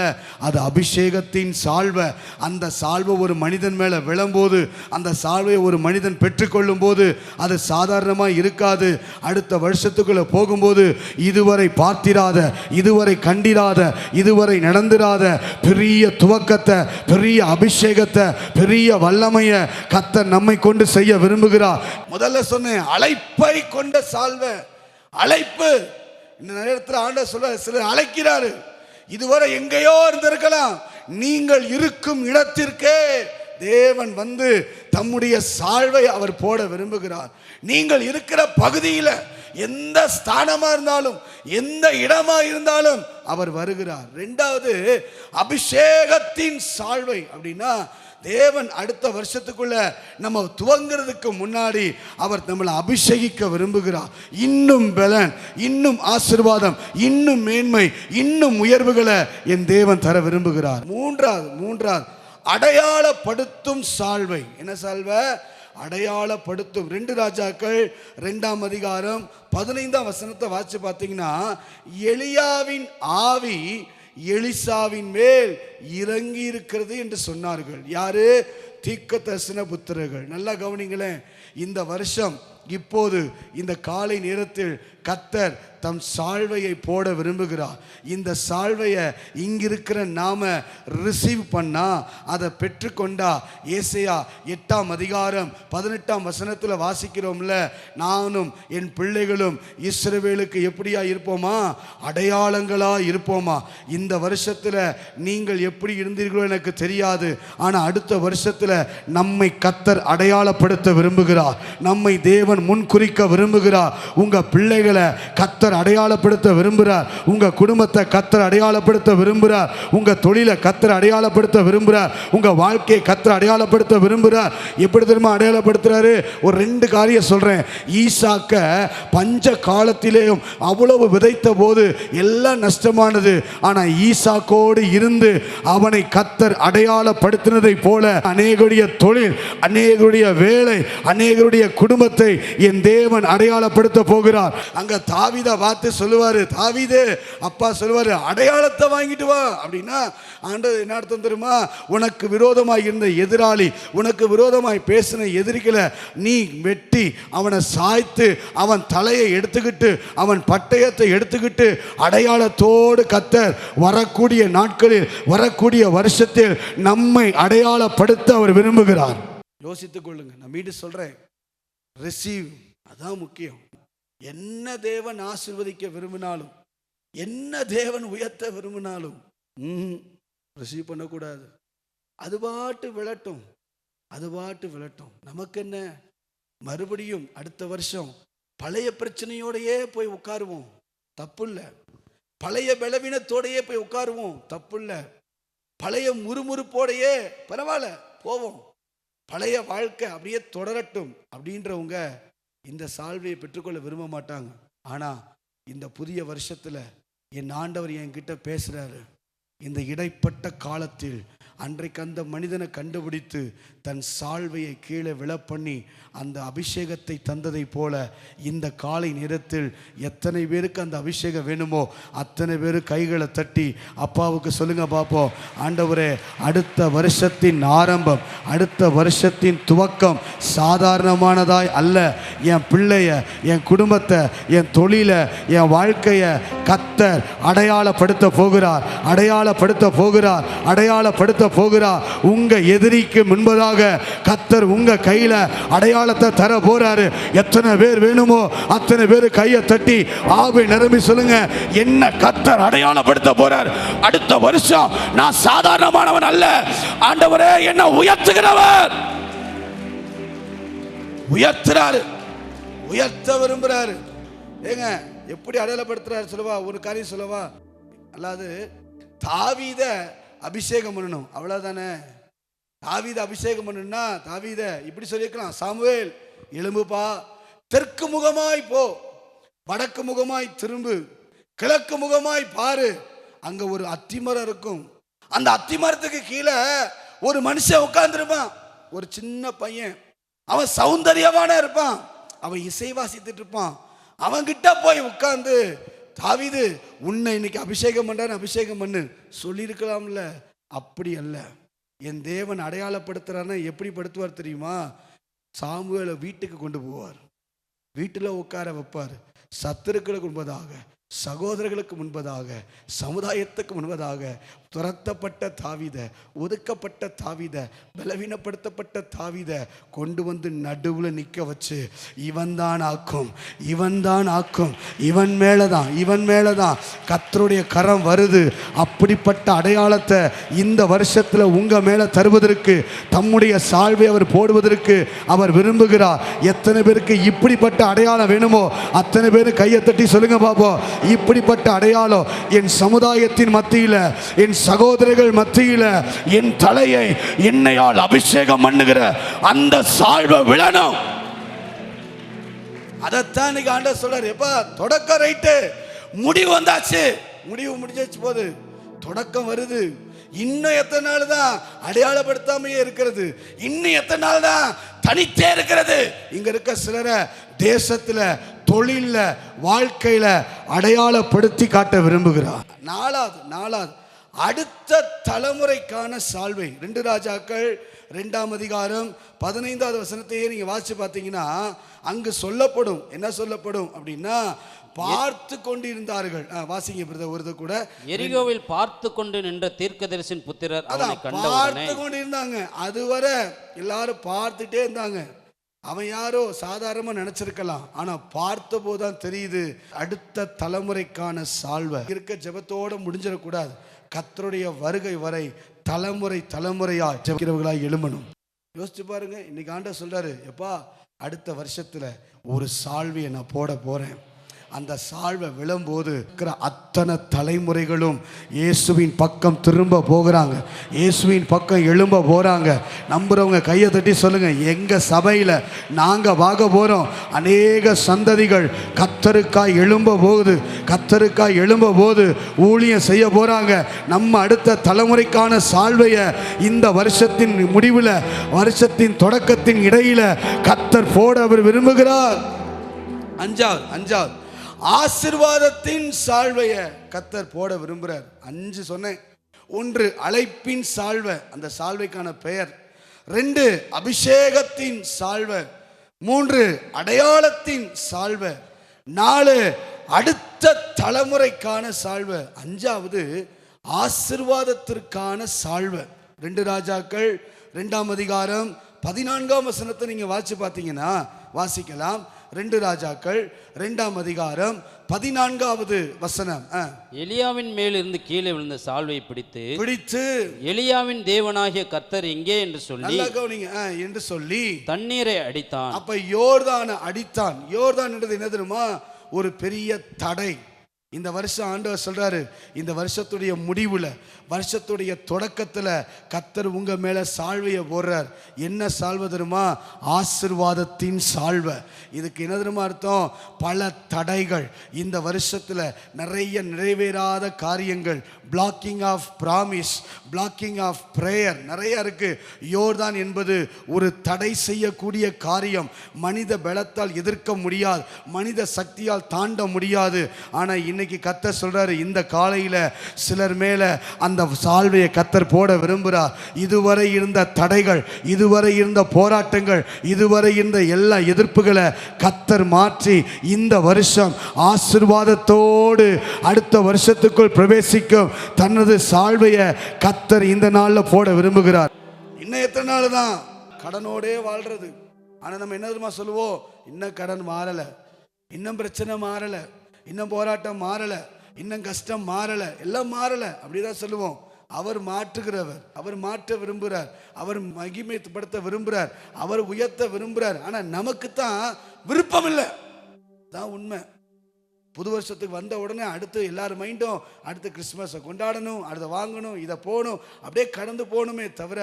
அது அபிஷேகத்தின் சால்வை. அந்த சால்வை ஒரு மனிதன் மேலே விழும்போது, அந்த சால்வையை ஒரு மனிதன் பெற்றுக்கொள்ளும் போது அது சாதாரணமாக இருக்காது. அடுத்த வருஷத்துக்குள்ள போகும்போது இதுவரை பார்த்திராத, இதுவரை கண்டிராத, இதுவரை நடந்திராத பெரிய துவக்கத்தை, பெரிய அபிஷேகத்தை, பெரிய வல்லமையை கர்த்தர் நம்மை கொண்டு செய்ய விரும்புகிறார். முதல்ல சொன்னேன், அழைப்பை கொண்ட சால்வை. அழைப்பு. இந்த நேரத்தில் ஆண்டவர் சொல்ற, சிலர் அழைக்கிறாரு, இதுவரை எங்கேயோ இருந்திருக்கலாம், நீங்கள் இருக்கும் இடத்திற்கே தேவன் வந்து தம்முடைய சால்வை அவர் போட விரும்புகிறார். நீங்கள் இருக்கிற பகுதியில் எந்த ஸ்தானமா இருந்தாலும், எந்த இடமா இருந்தாலும் அவர் வருகிறார். 2வது அபிஷேகத்தின் சால்வை அப்படின்னா, தேவன் அடுத்த வருஷத்துக்குள்ள நம்ம துவங்கிறதுக்கு முன்னாடி அவர் நம்மளை அபிஷேகிக்க விரும்புகிறார். இன்னும் பலன், இன்னும் ஆசீர்வாதம், இன்னும் மேன்மை, இன்னும் உயர்வுகளை என் தேவன் தர விரும்புகிறார். மூன்றாவது அடையாளப்படுத்தும் சால்வை. என்ன சால்வை? அடையாளப்படுத்தும். 2 ராஜாக்கள் 2ஆம் அதிகாரம் 15ஆம் வசனத்தை வாசிச்சு பார்த்தீங்கன்னா, எலியாவின் ஆவி எலிசாவின் மேல் இறங்கி இருக்கிறது என்று சொன்னார்கள். யாரு? தீர்க்கதரிசன புத்திரர்கள். நல்லா கவனிங்களேன், இந்த வருஷம் இப்போது இந்த காலை நேரத்தில் கர்த்தர் தம் சால்வையை போட விரும்புகிறார். இந்த சால்வையை இங்கிருக்கிற நாம ரிசீவ் பண்ணா, அதை பெற்றுக்கொண்டா, ஏசாயா 8ஆம் அதிகாரம் 18ஆம் வசனத்தில் வாசிக்கிறோம்ல, நானும் என் பிள்ளைகளும் இஸ்ரவேலுக்கு எப்படியா இருப்போமா? அடையாளங்களா இருப்போமா? இந்த வருஷத்தில் நீங்கள் எப்படி இருந்தீர்களோ எனக்கு தெரியாது, ஆனால் அடுத்த வருஷத்தில் நம்மை கர்த்தர் அடையாளப்படுத்த விரும்புகிறார். நம்மை தேவன் முன்குறிக்க விரும்புகிறார். உங்க பிள்ளைகளை கர்த்தர் அடையாளப்படுத்த விரும்புகிறார். உங்க குடும்பத்தை கர்த்தர் அடையாளப்படுத்த விரும்புகிறார். உங்க தொழிலை கர்த்தர் அடையாளப்படுத்த விரும்புகிறார். உங்க வாழ்க்கையை கர்த்தர் அடையாளப்படுத்த விரும்புகிறார். எப்படி தெரியுமா அடையாளப்படுத்துறாரு? ஒரு 2 காரியம் சொல்றேன். ஈசாக்க பஞ்ச காலத்திலேயும் அவ்வளவு விதைத்த போது எல்லாம் நஷ்டமானது. ஆனா ஈசாக்கோடு இருந்து அவனை கர்த்தர் அடையாளப்படுத்தினதை போல அநேகருடைய தொழில், அநேகருடைய வேலை, அநேகருடைய குடும்பத்தை என் தேவன் அடையாளப்படுத்த போகிறார். அங்க தாவீதை பார்த்து சொல்லுவாரு, தாவீது அப்பா சொல்லுவாரு, அடையாளத்தை வாங்கிட்டு வா அப்படின்னா ஆண்டவர் என்ன அர்த்தம் தெரியுமா? உனக்கு விரோதமாய் இருந்த எதிராளி, உனக்கு விரோதமாய் பேசின எதிரிகளை நீ வெட்டி அவனை சாய்த்து அவன் தலையை எடுத்துக்கிட்டு அவன் பட்டயத்தை எடுத்துக்கிட்டு அடையாளத்தோடு கர்த்தர் வரக்கூடிய நாட்களில் வரக்கூடிய வருஷத்தில் நம்மை அடையாளப்படுத்த அவர் விரும்புகிறார். யோசித்துக் கொள்ளுங்க. நான் மீண்டும் சொல்றேன், ரிசீவ், அதான் முக்கியம். என்ன தேவன் ஆசீர்வதிக்க விரும்பினாலும், என்ன தேவன் உயர்த்த விரும்பினாலும் ரிசீவ் பண்ணக்கூடாது. அது பாட்டு விழட்டும், அது பாட்டு விழட்டும். நமக்கு என்ன, மறுபடியும் அடுத்த வருஷம் பழைய பிரச்சனையோடையே போய் உட்காருவோம், தப்பு இல்லை. பழைய பலவீனத்தோடையே போய் உட்காருவோம், தப்பு இல்லை. பழைய முறுமுறுப்போடையே பரவாயில்ல போவோம், பழைய வாழ்க்கை அப்படியே தொடரட்டும் அப்படின்றவங்க இந்த சால்வையை பெற்றுக்கொள்ள விரும்ப மாட்டாங்க. ஆனா இந்த புதிய வருஷத்துல என் ஆண்டவர் என்கிட்ட பேசுறாரு. இந்த இடைப்பட்ட காலத்தில் அன்றைக்கு அந்த மனிதனை கண்டுபிடித்து தன் சால்வையை கீழே விழப்பண்ணி அந்த அபிஷேகத்தை தந்ததை போல இந்த காலை நேரத்தில் எத்தனை பேருக்கு அந்த அபிஷேகம் வேணுமோ அத்தனை பேர் கைகளை தட்டி அப்பாவுக்கு சொல்லுங்க பார்ப்போம். ஆண்டவரே, அடுத்த வருஷத்தின் ஆரம்பம், அடுத்த வருஷத்தின் துவக்கம் சாதாரணமானதாய் அல்ல. என் பிள்ளைய, என் குடும்பத்தை, என் தொழிலை, என் வாழ்க்கையை கர்த்தர் அடையாளப்படுத்த போகிறார், அடையாளப்படுத்த போகிறார், அடையாளப்படுத்த போகிறார். உங்க எதிரிக்கு முன்பதாக கர்த்தர் உங்க கையில அடையாளத்தை தர போறாரு. எத்தனை பேர் வேணுமோ அத்தனை பேர் கையை தட்டி ஆவி நிரம்பி சொல்லுங்க, என்ன கர்த்தர் அடையாளப்படுத்த போறார். அடுத்த வருஷம் நான் சாதாரணமானவன் அல்ல, ஆண்டவரே என்ன உயர்த்துகிறவர். உயர்த்துறாரு, உயர்த்த விரும்புறாரு. ஏங்க எப்படி அடையாளப்படுத்துறாரு சொல்லவா? ஒரு காரியம் சொல்லவா? அல்லாது தாவீத அபிஷேகம் பண்ணணும், அவ்வளவுதானே. தாவீத அபிஷேகம் பண்ணணும்னா தாவீத இப்படி சொல்லியிருக்கலாம், சாமுவேல் எழும்புப்பா, தெற்கு முகமாய் போ, வடக்கு முகமாய் திரும்பு, கிழக்கு முகமாய் பாரு, அங்க ஒரு அத்திமரம் இருக்கும், அந்த அத்திமரத்துக்கு கீழே ஒரு மனுஷன் உட்கார்ந்துருப்பான், ஒரு சின்ன பையன், அவன் சௌந்தரியமான இருப்பான், அவன் இசை வாசித்துட்டு இருப்பான். அவன்கிட்ட போய் உட்கார்ந்து, தாவீது உன்னை இன்னைக்கு அபிஷேகம் பண்றாரு, அபிஷேகம் பண்ணு சொல்லியிருக்கலாம்ல. அப்படி அல்ல. என் தேவன் அடையாளப்படுத்துறாருன்னா எப்படி படுத்துவார் தெரியுமா? சாமுவேலை வீட்டுக்கு கொண்டு போவார், வீட்டில் உட்கார வைப்பார். சத்துருக்களுக்கு முன்பதாக, சகோதரர்களுக்கு முன்பதாக, சமுதாயத்துக்கு முன்பதாக துரத்தப்பட்ட தாவீத, ஒதுக்கப்பட்ட தாவீத, பலவீனப்படுத்தப்பட்ட தாவீத கொண்டு வந்து நடுவில் நிற்க வச்சு, இவன் தான் ஆக்கும், இவன் தான் ஆக்கும், இவன் மேலதான், இவன் மேலதான் கர்த்தருடைய கரம் வருது. அப்படிப்பட்ட அடையாளத்தை இந்த வருஷத்துல உங்க மேல தருவதற்கு, தம்முடைய சால்வை அவர் போடுவதற்கு அவர் விரும்புகிறார். எத்தனை பேருக்கு இப்படிப்பட்ட அடையாளம் வேணுமோ அத்தனை பேர் கையை தட்டி சொல்லுங்க பாப்போம். இப்படிப்பட்ட அடையாளம் என் சமுதாயத்தின் மத்தியில, என் சகோதரர்கள் மத்தியில என் தலையை எண்ணெயால் அபிஷேகம் பண்ணுகிற அந்த சால்வை விழணும். அதைத்தான் இன்னைக்கு ஆண்டவர் சொல்றாரு. எப்பா தொடக்கம் ரைட்டு, முடிவு வந்தாச்சு, முடிவு முடிஞ்சாச்சு, போது தொடக்கம் வருது. இன்னும் எத்தனை நாள் தான் அடையாளப்படுத்தாமையே இருக்கிறது? இன்னும் எத்தனை நாள் தான் தனித்தே இருக்கிறது? இங்க இருக்க சிலரை தேசத்துல, தொழில, வாழ்க்கையில அடையாளப்படுத்தி காட்ட விரும்புகிறார். நாலாவது அடுத்த தலைமுறைக்கான சால்வை. 2 ராஜாக்கள் 2ஆம் அதிகாரம் 15வது வசனத்தையே நீங்க வாசிச்சு பார்த்தீங்கன்னா அங்கு சொல்லப்படும், என்ன சொல்லப்படும் அப்படின்னா, பார்த்து கொண்டிருந்தார்கள். வாசிங்க பிரதர் ஒருது கூட. எரிகோவில் பார்த்து கொண்டு நின்ற தீர்க்கதரிசியின் புத்திரர் அவனை கண்டவுடனே பார்த்து கொண்டு இருந்தாங்க. அதுவரை எல்லாரும் பார்த்துட்டே இருந்தாங்க. அவன் யாரோ சாதாரணமா நினைச்சிருக்கலாம், ஆனா பார்த்த போதுதான் தெரியுது அடுத்த தலைமுறைக்கான சால்வை. இருக்க ஜெபத்தோட முடிஞ்சிடக்கூடாது. கர்த்தருடைய வருகை வரை தலைமுறை தலைமுறையா ஜெபிக்கிறவர்களாய் எழும்பணும். யோசிச்சு பாருங்க. இன்னைக்கு ஆண்டவர் சொல்றாரு, எப்பா அடுத்த வருஷத்துல ஒரு சால்வையை நான் போட போறேன். அந்த சால்வை விழும்போது இருக்கிற அத்தனை தலைமுறைகளும் இயேசுவின் பக்கம் திரும்ப போகிறாங்க, இயேசுவின் பக்கம் எழும்ப போகிறாங்க. நம்புறவங்க கையை தட்டி சொல்லுங்க, எங்கள் சபையில் நாங்கள் பார்க்க போகிறோம் அநேக சந்ததிகள் கர்த்தருக்காய் எழும்ப போகுது, கர்த்தருக்காய் எழும்ப போது ஊழியம் செய்ய போகிறாங்க. நம்ம அடுத்த தலைமுறைக்கான சால்வையை இந்த வருஷத்தின் முடிவில், வருஷத்தின் தொடக்கத்தின் இடையில கர்த்தர் போட அவர் விரும்புகிறார். அஞ்சாவது ஆசீர்வாதத்தின் சால்வையை கர்த்தர் போட விரும்புகிறார். 5 சொன்னேன். 1 அழைப்பின் சால்வை, அந்த சால்வைக்கான பெயர். 2 அபிஷேகத்தின் சால்வை. 3 அடையாளத்தின் சால்வை. 4 அடுத்த தலைமுறைக்கான சால்வை. 5வது ஆசீர்வாதத்திற்கான சால்வை. 2 ராஜாக்கள் 2ஆம் அதிகாரம் 14ஆம் வசனத்தை நீங்க வாசிச்சு பார்த்தீங்கன்னா வாசிக்கலாம். 2 ராஜாக்கள் 2ஆம் அதிகாரம் 14வது வசனம். எலியாவின் மேல் இருந்து கீழே விழுந்த சால்வை பிடித்து எலியாவின் தேவனாகிய கர்த்தர் எங்கே என்று சொல்லி, என்று சொல்லி தண்ணீரை அடித்தான். அப்ப யோர்தானை அடித்தான். யோர்தான் என்றது என்ன தெரியுமா? ஒரு பெரிய தடை. இந்த வருஷம் ஆண்டவர் சொல்றாரு, இந்த வருஷத்துடைய முடிவுல, வருஷத்துடைய தொடக்கத்துல கர்த்தர் உங்க மேல சால்வையை போடுறார். என்ன சால்வை தெரியுமா? ஆசீர்வாதத்தின் சால்வை. இதுக்கு என்ன தெரியுமா அர்த்தம்? பல தடைகள் இந்த வருஷத்துல, நிறைய நிறைவேறாத காரியங்கள், blocking of promise, blocking of prayer நிறைய இருக்கு. யோர்தான் என்பது ஒரு தடை செய்யக்கூடிய காரியம். மனித பலத்தால் எதிர்க்க முடியாது, மனித சக்தியால் தாண்ட முடியாது. ஆனா இன்னைக்கு கர்த்தர் சொல்றாரு, இந்த காலையில சிலர் மேல அந்த சால்வையை கர்த்தர் போட விரும்புகிறார். இதுவரை இருந்த தடைகள், இதுவரை இருந்த போராட்டங்கள், இதுவரை இருந்த எல்லா எதிர்ப்புகளை கர்த்தர் மாற்றி இந்த வருஷம் ஆசீர்வாதத்தோடு அடுத்த வருஷத்துக்குள் பிரவேசிக்கும் தனது சால்வையை கர்த்தர் இந்த நாளில் போட விரும்புகிறார். இன்னும் எத்தனை நாள் தான் கடனோடே வாழ்றது? ஆனா நம்ம என்ன தெரியுமா சொல்லுவோம்? இன்னும் கடன் மாறல, இன்னும் பிரச்சனை மாறல, இன்னும் போராட்டம் மாறல, இன்னும் கஷ்டம் மாறல, எல்லாம் மாறல, அப்படிதான் சொல்லுவோம். அவர் மாற்றுகிறவர், அவர் மாற்ற விரும்புகிறார், அவர் மகிமைப்படுத்த விரும்புகிறார், அவர் உயர்த்த விரும்புகிறார். ஆனா நமக்கு தான் விருப்பம் இல்லை, தான் உண்மை. புது வருஷத்துக்கு வந்த உடனே அடுத்து எல்லாரும் மைண்டும் அடுத்து கிறிஸ்மஸை கொண்டாடணும், அடுத்த வாங்கணும், இதை போகணும், அப்படியே கடந்து போகணுமே தவிர.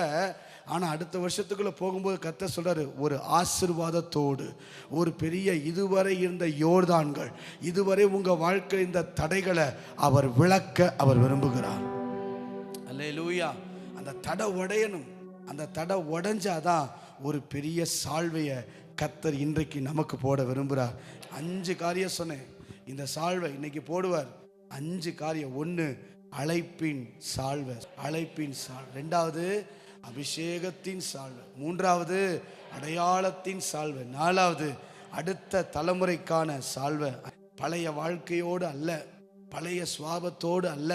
ஆனால் அடுத்த வருஷத்துக்குள்ளே போகும்போது கர்த்தர் சொல்கிறாரு, ஒரு ஆசீர்வாதத்தோடு, ஒரு பெரிய இதுவரை இருந்த யோர்தான்கள், இதுவரை உங்கள் வாழ்க்கை இந்த தடைகளை அவர் விளக்க அவர் விரும்புகிறார். அல்லேலூயா. அந்த தடை உடையணும். அந்த தடை உடைஞ்சாதான் ஒரு பெரிய சால்வையை கர்த்தர் இன்றைக்கு நமக்கு போட விரும்புகிறார். 5 காரியம் சொன்னேன். இந்த சால்வை இன்னைக்கு போடுவார். 5 காரியம். 1 அழைப்பின் சால்வை, அழைப்பின் சால்வை. 2வது அபிஷேகத்தின் சால்வை. 3வது அடையாளத்தின் சால்வை. 4வது அடுத்த தலைமுறைக்கான சால்வை. பழைய வாழ்க்கையோடு அல்ல, பழைய சுவாபத்தோடு அல்ல,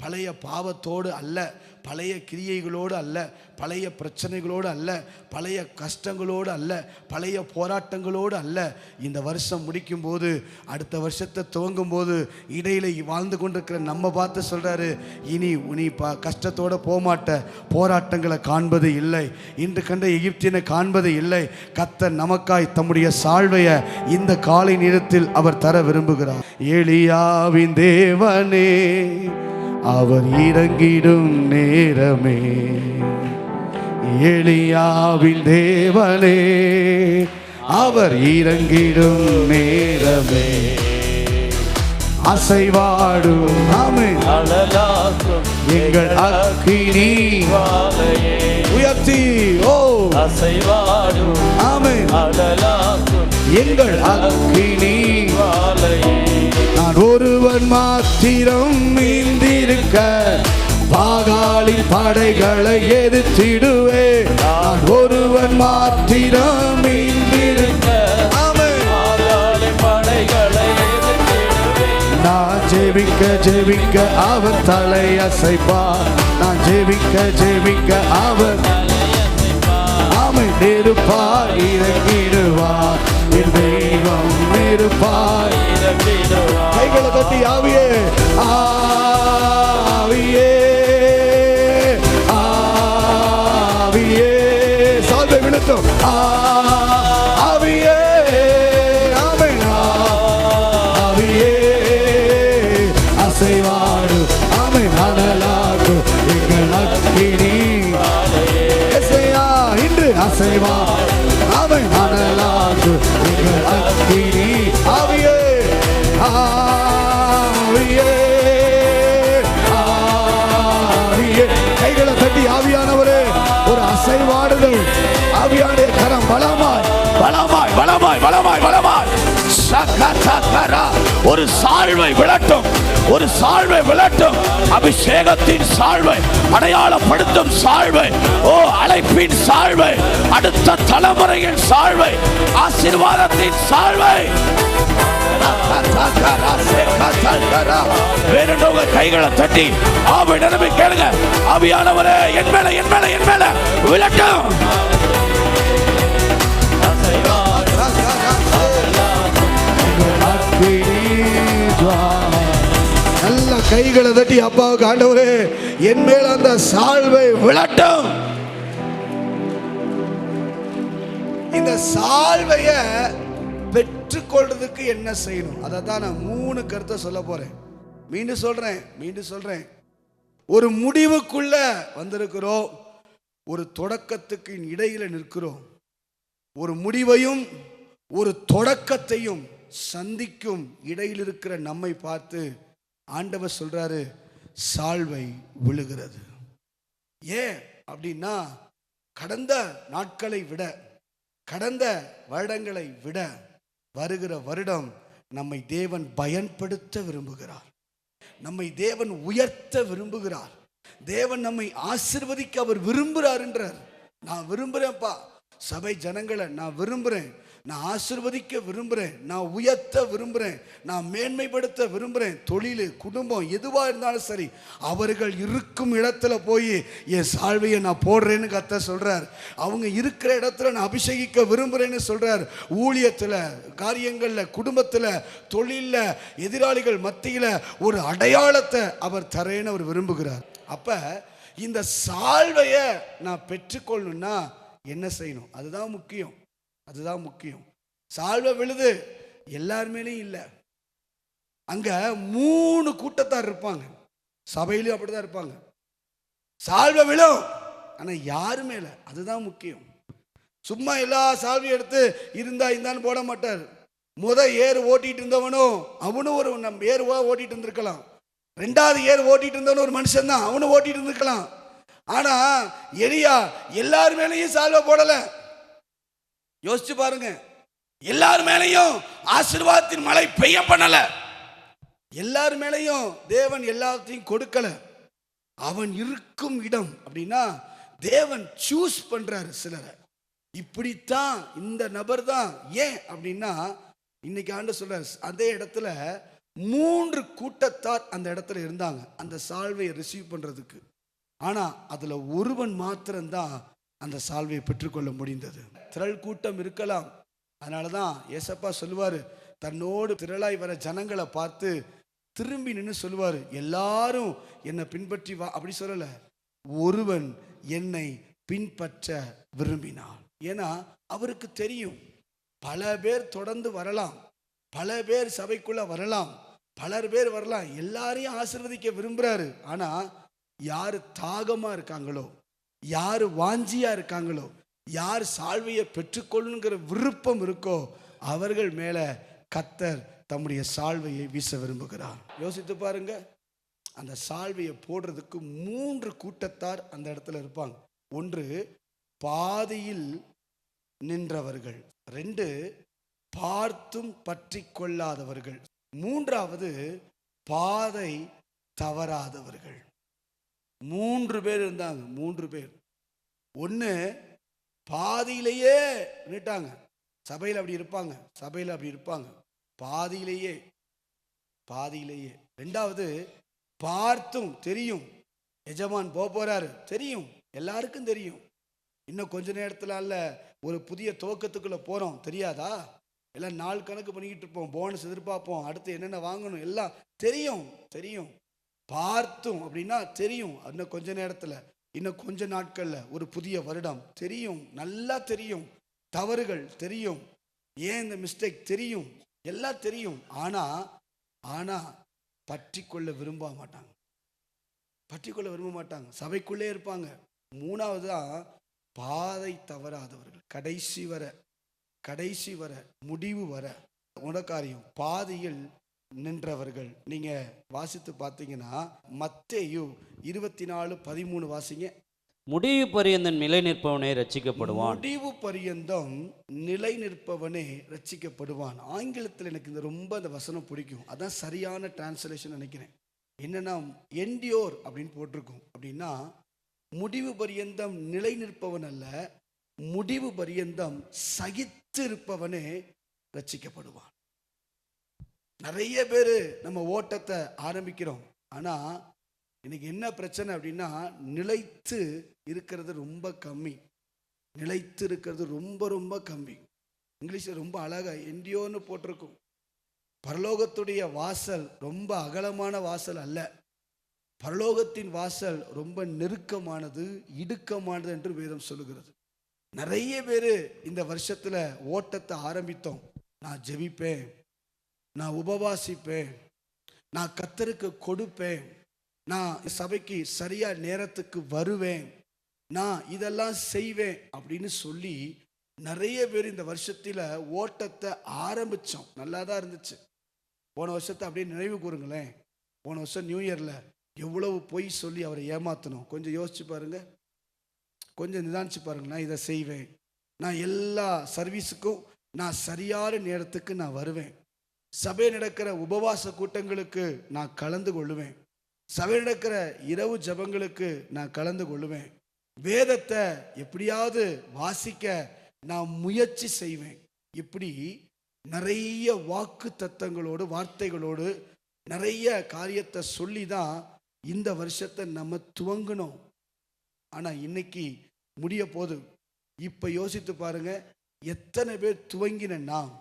பழைய பாவத்தோடு அல்ல, பழைய கிரியைகளோடு அல்ல, பழைய பிரச்சனைகளோடு அல்ல, பழைய கஷ்டங்களோடு அல்ல, பழைய போராட்டங்களோடு அல்ல. இந்த வருஷம் முடிக்கும் போது, அடுத்த வருஷத்தை துவங்கும் போது இடையில வாழ்ந்து கொண்டிருக்கிற நம்ம பார்த்து சொல்றாரு, இனி நீ கஷ்டத்தோட போகமாட்ட, போராட்டங்களை காண்பது இல்லை, இன்று கண்ட எகிப்தியனை காண்பது இல்லை. கர்த்தர் நமக்காய் தம்முடைய சால்வையை இந்த காலை நேரத்தில் அவர் தர விரும்புகிறார். எலியாவின் தேவனே அவர் இறங்கிடும் நேரமே, எலியாவின் தேவனே அவர் இறங்கிடும் நேரமே, அசைவாடும் ஆமென் அழலாக்கும் எங்கள் அக்கினி வாளையே உயர்த்தி ஓ அசைவாடும் ஆமென் அழலாக்கும் எங்கள் அக்கினி வாளையே. நான் ஒருவன் மாத்திரம் மீந்திருக்க பாகாலின் படைகளை எதிர்த்திடுவே. நான் ஒருவன் மாத்திரம் மீந்திருக்க பாகாலின் படைகளை எதிர்த்திடுவே. நான் ஜெபிக்க ஜெபிக்க அவர் தலை அசைப்பார். நான் ஜெபிக்க ஜெபிக்க அவர் ஆமை நெருப்பார் இறங்கிடுவார். என் தெய்வம் நெருப்பார் இறங்கிடுவார். கைகளை தட்டி ஆவியே ஆவியே ஆவியே சால்வை விழுத்தும் ஆவியே ஆமென் ஆவியே அவன் அனலாது எங்கள் அக்கினி. ஆவியே ஆவியே ஆவியே. கைகளை தட்டி ஆவியானவரே ஒரு அசைவாடுதல். ஆவியானே கரம் பலமாய் பலமாய் பலமாய் பலமாய் பலமாய். ஒரு சால்வை விளட்டும், ஒரு சால்வை விளட்டும். அபிஷேகத்தின் சால்வை, அடையாளப்படுத்தும் சால்வை, ஓ அழைப்பின் சால்வை, அடுத்த தலைமுறையின் சால்வை, ஆசீர்வாதத்தின் சால்வை. வேறொரு கைகளை தட்டி ஆவி நிரம்பி கேளுங்க. ஆவியானவரே என் மேல என் மேல என் மேல விளட்டும். நல்ல கைகளை தட்டி அப்பாவுக்கு ஆண்டவரே என் மேல அந்த சால்வை விளட்டும். இந்த சால்வைய பெற்றுக்கொள்றதுக்கு என்ன செய்யணும்? அதை தான் நான் 3 கருத்தை சொல்ல போறேன். மீண்டும் சொல்றேன். ஒரு முடிவுக்குள்ள வந்திருக்கிறோம், ஒரு தொடக்கத்துக்கு இடையில நிற்கிறோம். ஒரு முடிவையும் ஒரு தொடக்கத்தையும் சந்திக்கும் இடையில் இருக்கிற நம்மை பார்த்து ஆண்டவர் சொல்றாரு, சால்வை விழுகிறது. ஏன் அப்படின்னா, கடந்த நாட்களை விட, கடந்த வருடங்களை விட வருகிற வருடம் நம்மை தேவன் பயன்படுத்த விரும்புகிறார். நம்மை தேவன் உயர்த்த விரும்புகிறார். தேவன் நம்மை ஆசீர்வதிக்க அவர் விரும்புகிறார் என்றார். நான் விரும்புகிறேன்ப்பா, சபை ஜனங்களை நான் விரும்புகிறேன், நான் ஆசீர்வதிக்க விரும்புகிறேன், நான் உயர்த்த விரும்புகிறேன், நான் மேன்மைப்படுத்த விரும்புகிறேன். தொழில், குடும்பம் எதுவாக இருந்தாலும் சரி, அவர்கள் இருக்கும் இடத்துல போய் என் சால்வையை நான் போடுறேன்னு கர்த்தர் சொல்கிறார். அவங்க இருக்கிற இடத்துல நான் அபிஷேகிக்க விரும்புகிறேன்னு சொல்கிறார். ஊழியத்தில், காரியங்களில், குடும்பத்தில், தொழிலில், எதிராளிகள் மத்தியில் ஒரு அடையாளத்தை அவர் தரேன்னு அவர் விரும்புகிறார். அப்போ இந்த சால்வையை நான் பெற்றுக்கொள்ளணும்னா என்ன செய்யணும்? அதுதான் முக்கியம். சால்வை விழுது எல்லாருமேலையும் இல்லை. அங்க 3 கூட்டத்தார் இருப்பாங்க. சபையிலும் அப்படிதான் இருப்பாங்க. சால்வை விழும், ஆனா யாரு மேல? அதுதான் முக்கியம். சும்மா எல்லா சால்வையும் எடுத்து இருந்தான்னு போட மாட்டார். ஏறு ஓட்டிட்டு இருந்தவனும் அவனும் ஒரு ஏறு ஓட்டிட்டு இருந்திருக்கலாம். 2வது ஏறு ஓட்டிட்டு இருந்தவனும் ஒரு மனுஷன் தான், அவனும் ஓட்டிட்டு இருந்திருக்கலாம். ஆனா எலியா எல்லார் மேலையும் சால்வை போடல. யோசிச்சு பாருங்க, எல்லார் மேலையும் ஆசீர்வாதத்தின் மழை பெய்ய பண்ணல. எல்லார் மேலையும் தேவன் எல்லாத்தையும் கொடுக்கல. அவன் இருக்கும் இடம் அப்படின்னா தேவன் சூஸ் பண்றாரு சிலரை. இப்படித்தான் இந்த நபர் தான். ஏன் அப்படின்னா இன்னைக்கு ஆண்டு சொல்றாரு, அதே இடத்துல 3 கூட்டத்தார் அந்த இடத்துல இருந்தாங்க அந்த சால்வையை ரிசீவ் பண்றதுக்கு. ஆனா அதுல ஒருவன் மாத்திரம்தான் அந்த சால்வையை பெற்றுக்கொள்ள முடிந்தது. திரள் கூட்டம் இருக்கலாம். அதனாலதான் ஏசப்பா சொல்லுவாரு, தன்னோடு திரளாய் வர ஜனங்களை பார்த்து திரும்பி நின்று சொல்லுவாரு, எல்லாரும் என்னை பின்பற்றி வா. அப்படி சொல்லல, ஒருவன் என்னை பின்பற்ற விரும்பினான். ஏன்னா அவருக்கு தெரியும், பல பேர் தொடர்ந்து வரலாம், பல பேர் சபைக்குள்ள வரலாம், பலர் பேர் வரலாம், எல்லாரையும் ஆசீர்வதிக்க விரும்புறாரு. ஆனா யாரு தாகமா இருக்காங்களோ, யாரு வாஞ்சியா இருக்காங்களோ, யார் சால்வையை பெற்றுக்கொள்ளுங்கிற விருப்பம் இருக்கோ, அவர்கள் மேல கர்த்தர் தம்முடைய சால்வையை வீச விரும்புகிறார். யோசித்து பாருங்க, அந்த சால்வையை போடுறதுக்கு 3 கூட்டத்தார் அந்த இடத்துல இருப்பாங்க. 1 பாதியில் நின்றவர்கள், 2 பார்த்தும் பற்றி கொள்ளாதவர்கள், 3வது பாதை தவறாதவர்கள். 3 பேர் இருந்தாங்க. 3 பேர். 1 பாதியிலேயே நின்னுட்டாங்க. சபையில் அப்படி இருப்பாங்க, பாதியிலேயே. 2வது பார்த்தும் தெரியும், எஜமான் போறாரு, தெரியும், எல்லாருக்கும் தெரியும். இன்னும் கொஞ்ச நேரத்துல அல்ல ஒரு புதிய துவக்கத்துக்குள்ள போறோம், தெரியாதா? எல்லாம் நாள் கணக்கு பண்ணிக்கிட்டு இருப்போம், போனஸ் எதிர்பார்ப்போம், அடுத்து என்னென்ன வாங்கணும் எல்லாம் தெரியும். பார்த்தும் அப்படின்னா தெரியும், இன்னும் கொஞ்ச நேரத்துல, இன்னும் கொஞ்ச நாட்கள்ல ஒரு புதிய வருடம் தெரியும், நல்லா தெரியும், தவறுகள் தெரியும், ஏன் இந்த மிஸ்டேக் தெரியும், எல்லாம் தெரியும். ஆனா பற்றி கொள்ள விரும்ப மாட்டாங்க, சபைக்குள்ளே இருப்பாங்க. 3வது தான் பாதை தவறாதவர்கள், கடைசி வரை கடைசி வர, முடிவு வர உனக்காரியம் பாதியில் நின்றவர்கள். நீங்க வாசித்து பார்த்தீங்கன்னா மத்தேயு 24:13 வாசிங்க. முடிவு பரியந்தம் நிலை நிற்பவனே ரட்சிக்கப்படுவான். முடிவு பரியந்தம் நிலை நிற்பவனே ரட்சிக்கப்படுவான். ஆங்கிலத்தில் எனக்கு இந்த ரொம்ப அந்த வசனம் பிடிக்கும். அதான் சரியான டிரான்ஸ்லேஷன் நினைக்கிறேன். என்னன்னா என்டியோர் அப்படின்னு போட்டிருக்கும். அப்படின்னா முடிவு பரியந்தம் நிலை நிற்பவன் அல்ல, முடிவு பரியந்தம் சகித்து இருப்பவனே ரட்சிக்கப்படுவான். நிறைய பேர் நம்ம ஓட்டத்தை ஆரம்பிக்கிறோம், ஆனா இன்னைக்கு என்ன பிரச்சனை அப்படின்னா நிலைத்து இருக்கிறது ரொம்ப கம்மி. நிலைத்து இருக்கிறது ரொம்ப ரொம்ப கம்மி. இங்கிலீஷில் ரொம்ப அழகா என்டியோர்னு போட்டிருக்கும். பரலோகத்துடைய வாசல் ரொம்ப அகலமான வாசல் அல்ல, பரலோகத்தின் வாசல் ரொம்ப நெருக்கமானது, இடுக்கமானது என்று வேதம் சொல்லுகிறது. நிறைய பேர் இந்த வருஷத்துல ஓட்டத்தை ஆரம்பித்தோம். நான் ஜெபிப்பேன், நான் உபவாசிப்பேன், நான் கர்த்தருக்கு கொடுப்பேன், நான் சபைக்கு சரியா நேரத்துக்கு வருவேன், நான் இதெல்லாம் செய்வேன் அப்படின்னு சொல்லி நிறைய பேர் இந்த வருஷத்துல ஓட்டத்தை ஆரம்பிச்சோம். நல்லா தான் இருந்துச்சு. போன வருஷத்தை அப்படியே நினைவு கூறுங்களேன். போன வருஷம் நியூ இயர்ல எவ்வளவு பொய் சொல்லி அவரை ஏமாத்தணும். கொஞ்சம் யோசிச்சு பாருங்க, கொஞ்சம் நிதானிச்சு பாருங்க. நான் இதை செய்வேன், நான் எல்லா சர்வீஸுக்கும் நான் சரியான நேரத்துக்கு நான் வருவேன், சபை நடக்கிற உபவாச கூட்டங்களுக்கு நான் கலந்து கொள்ளுவேன், சபை நடக்கிற இரவு ஜபங்களுக்கு நான் கலந்து கொள்ளுவேன், வேதத்தை எப்படியாவது வாசிக்க நான் முயற்சி செய்வேன். இப்படி நிறைய வாக்கு தத்தங்களோடு வார்த்தைகளோடு நிறைய காரியத்தை சொல்லி தான் இந்த வருஷத்தை நம்ம துவங்கணும். ஆனால் இன்னைக்கு முடிய போது. இப்போ யோசித்து பாருங்க, எத்தனை பேர் துவங்கின நாம்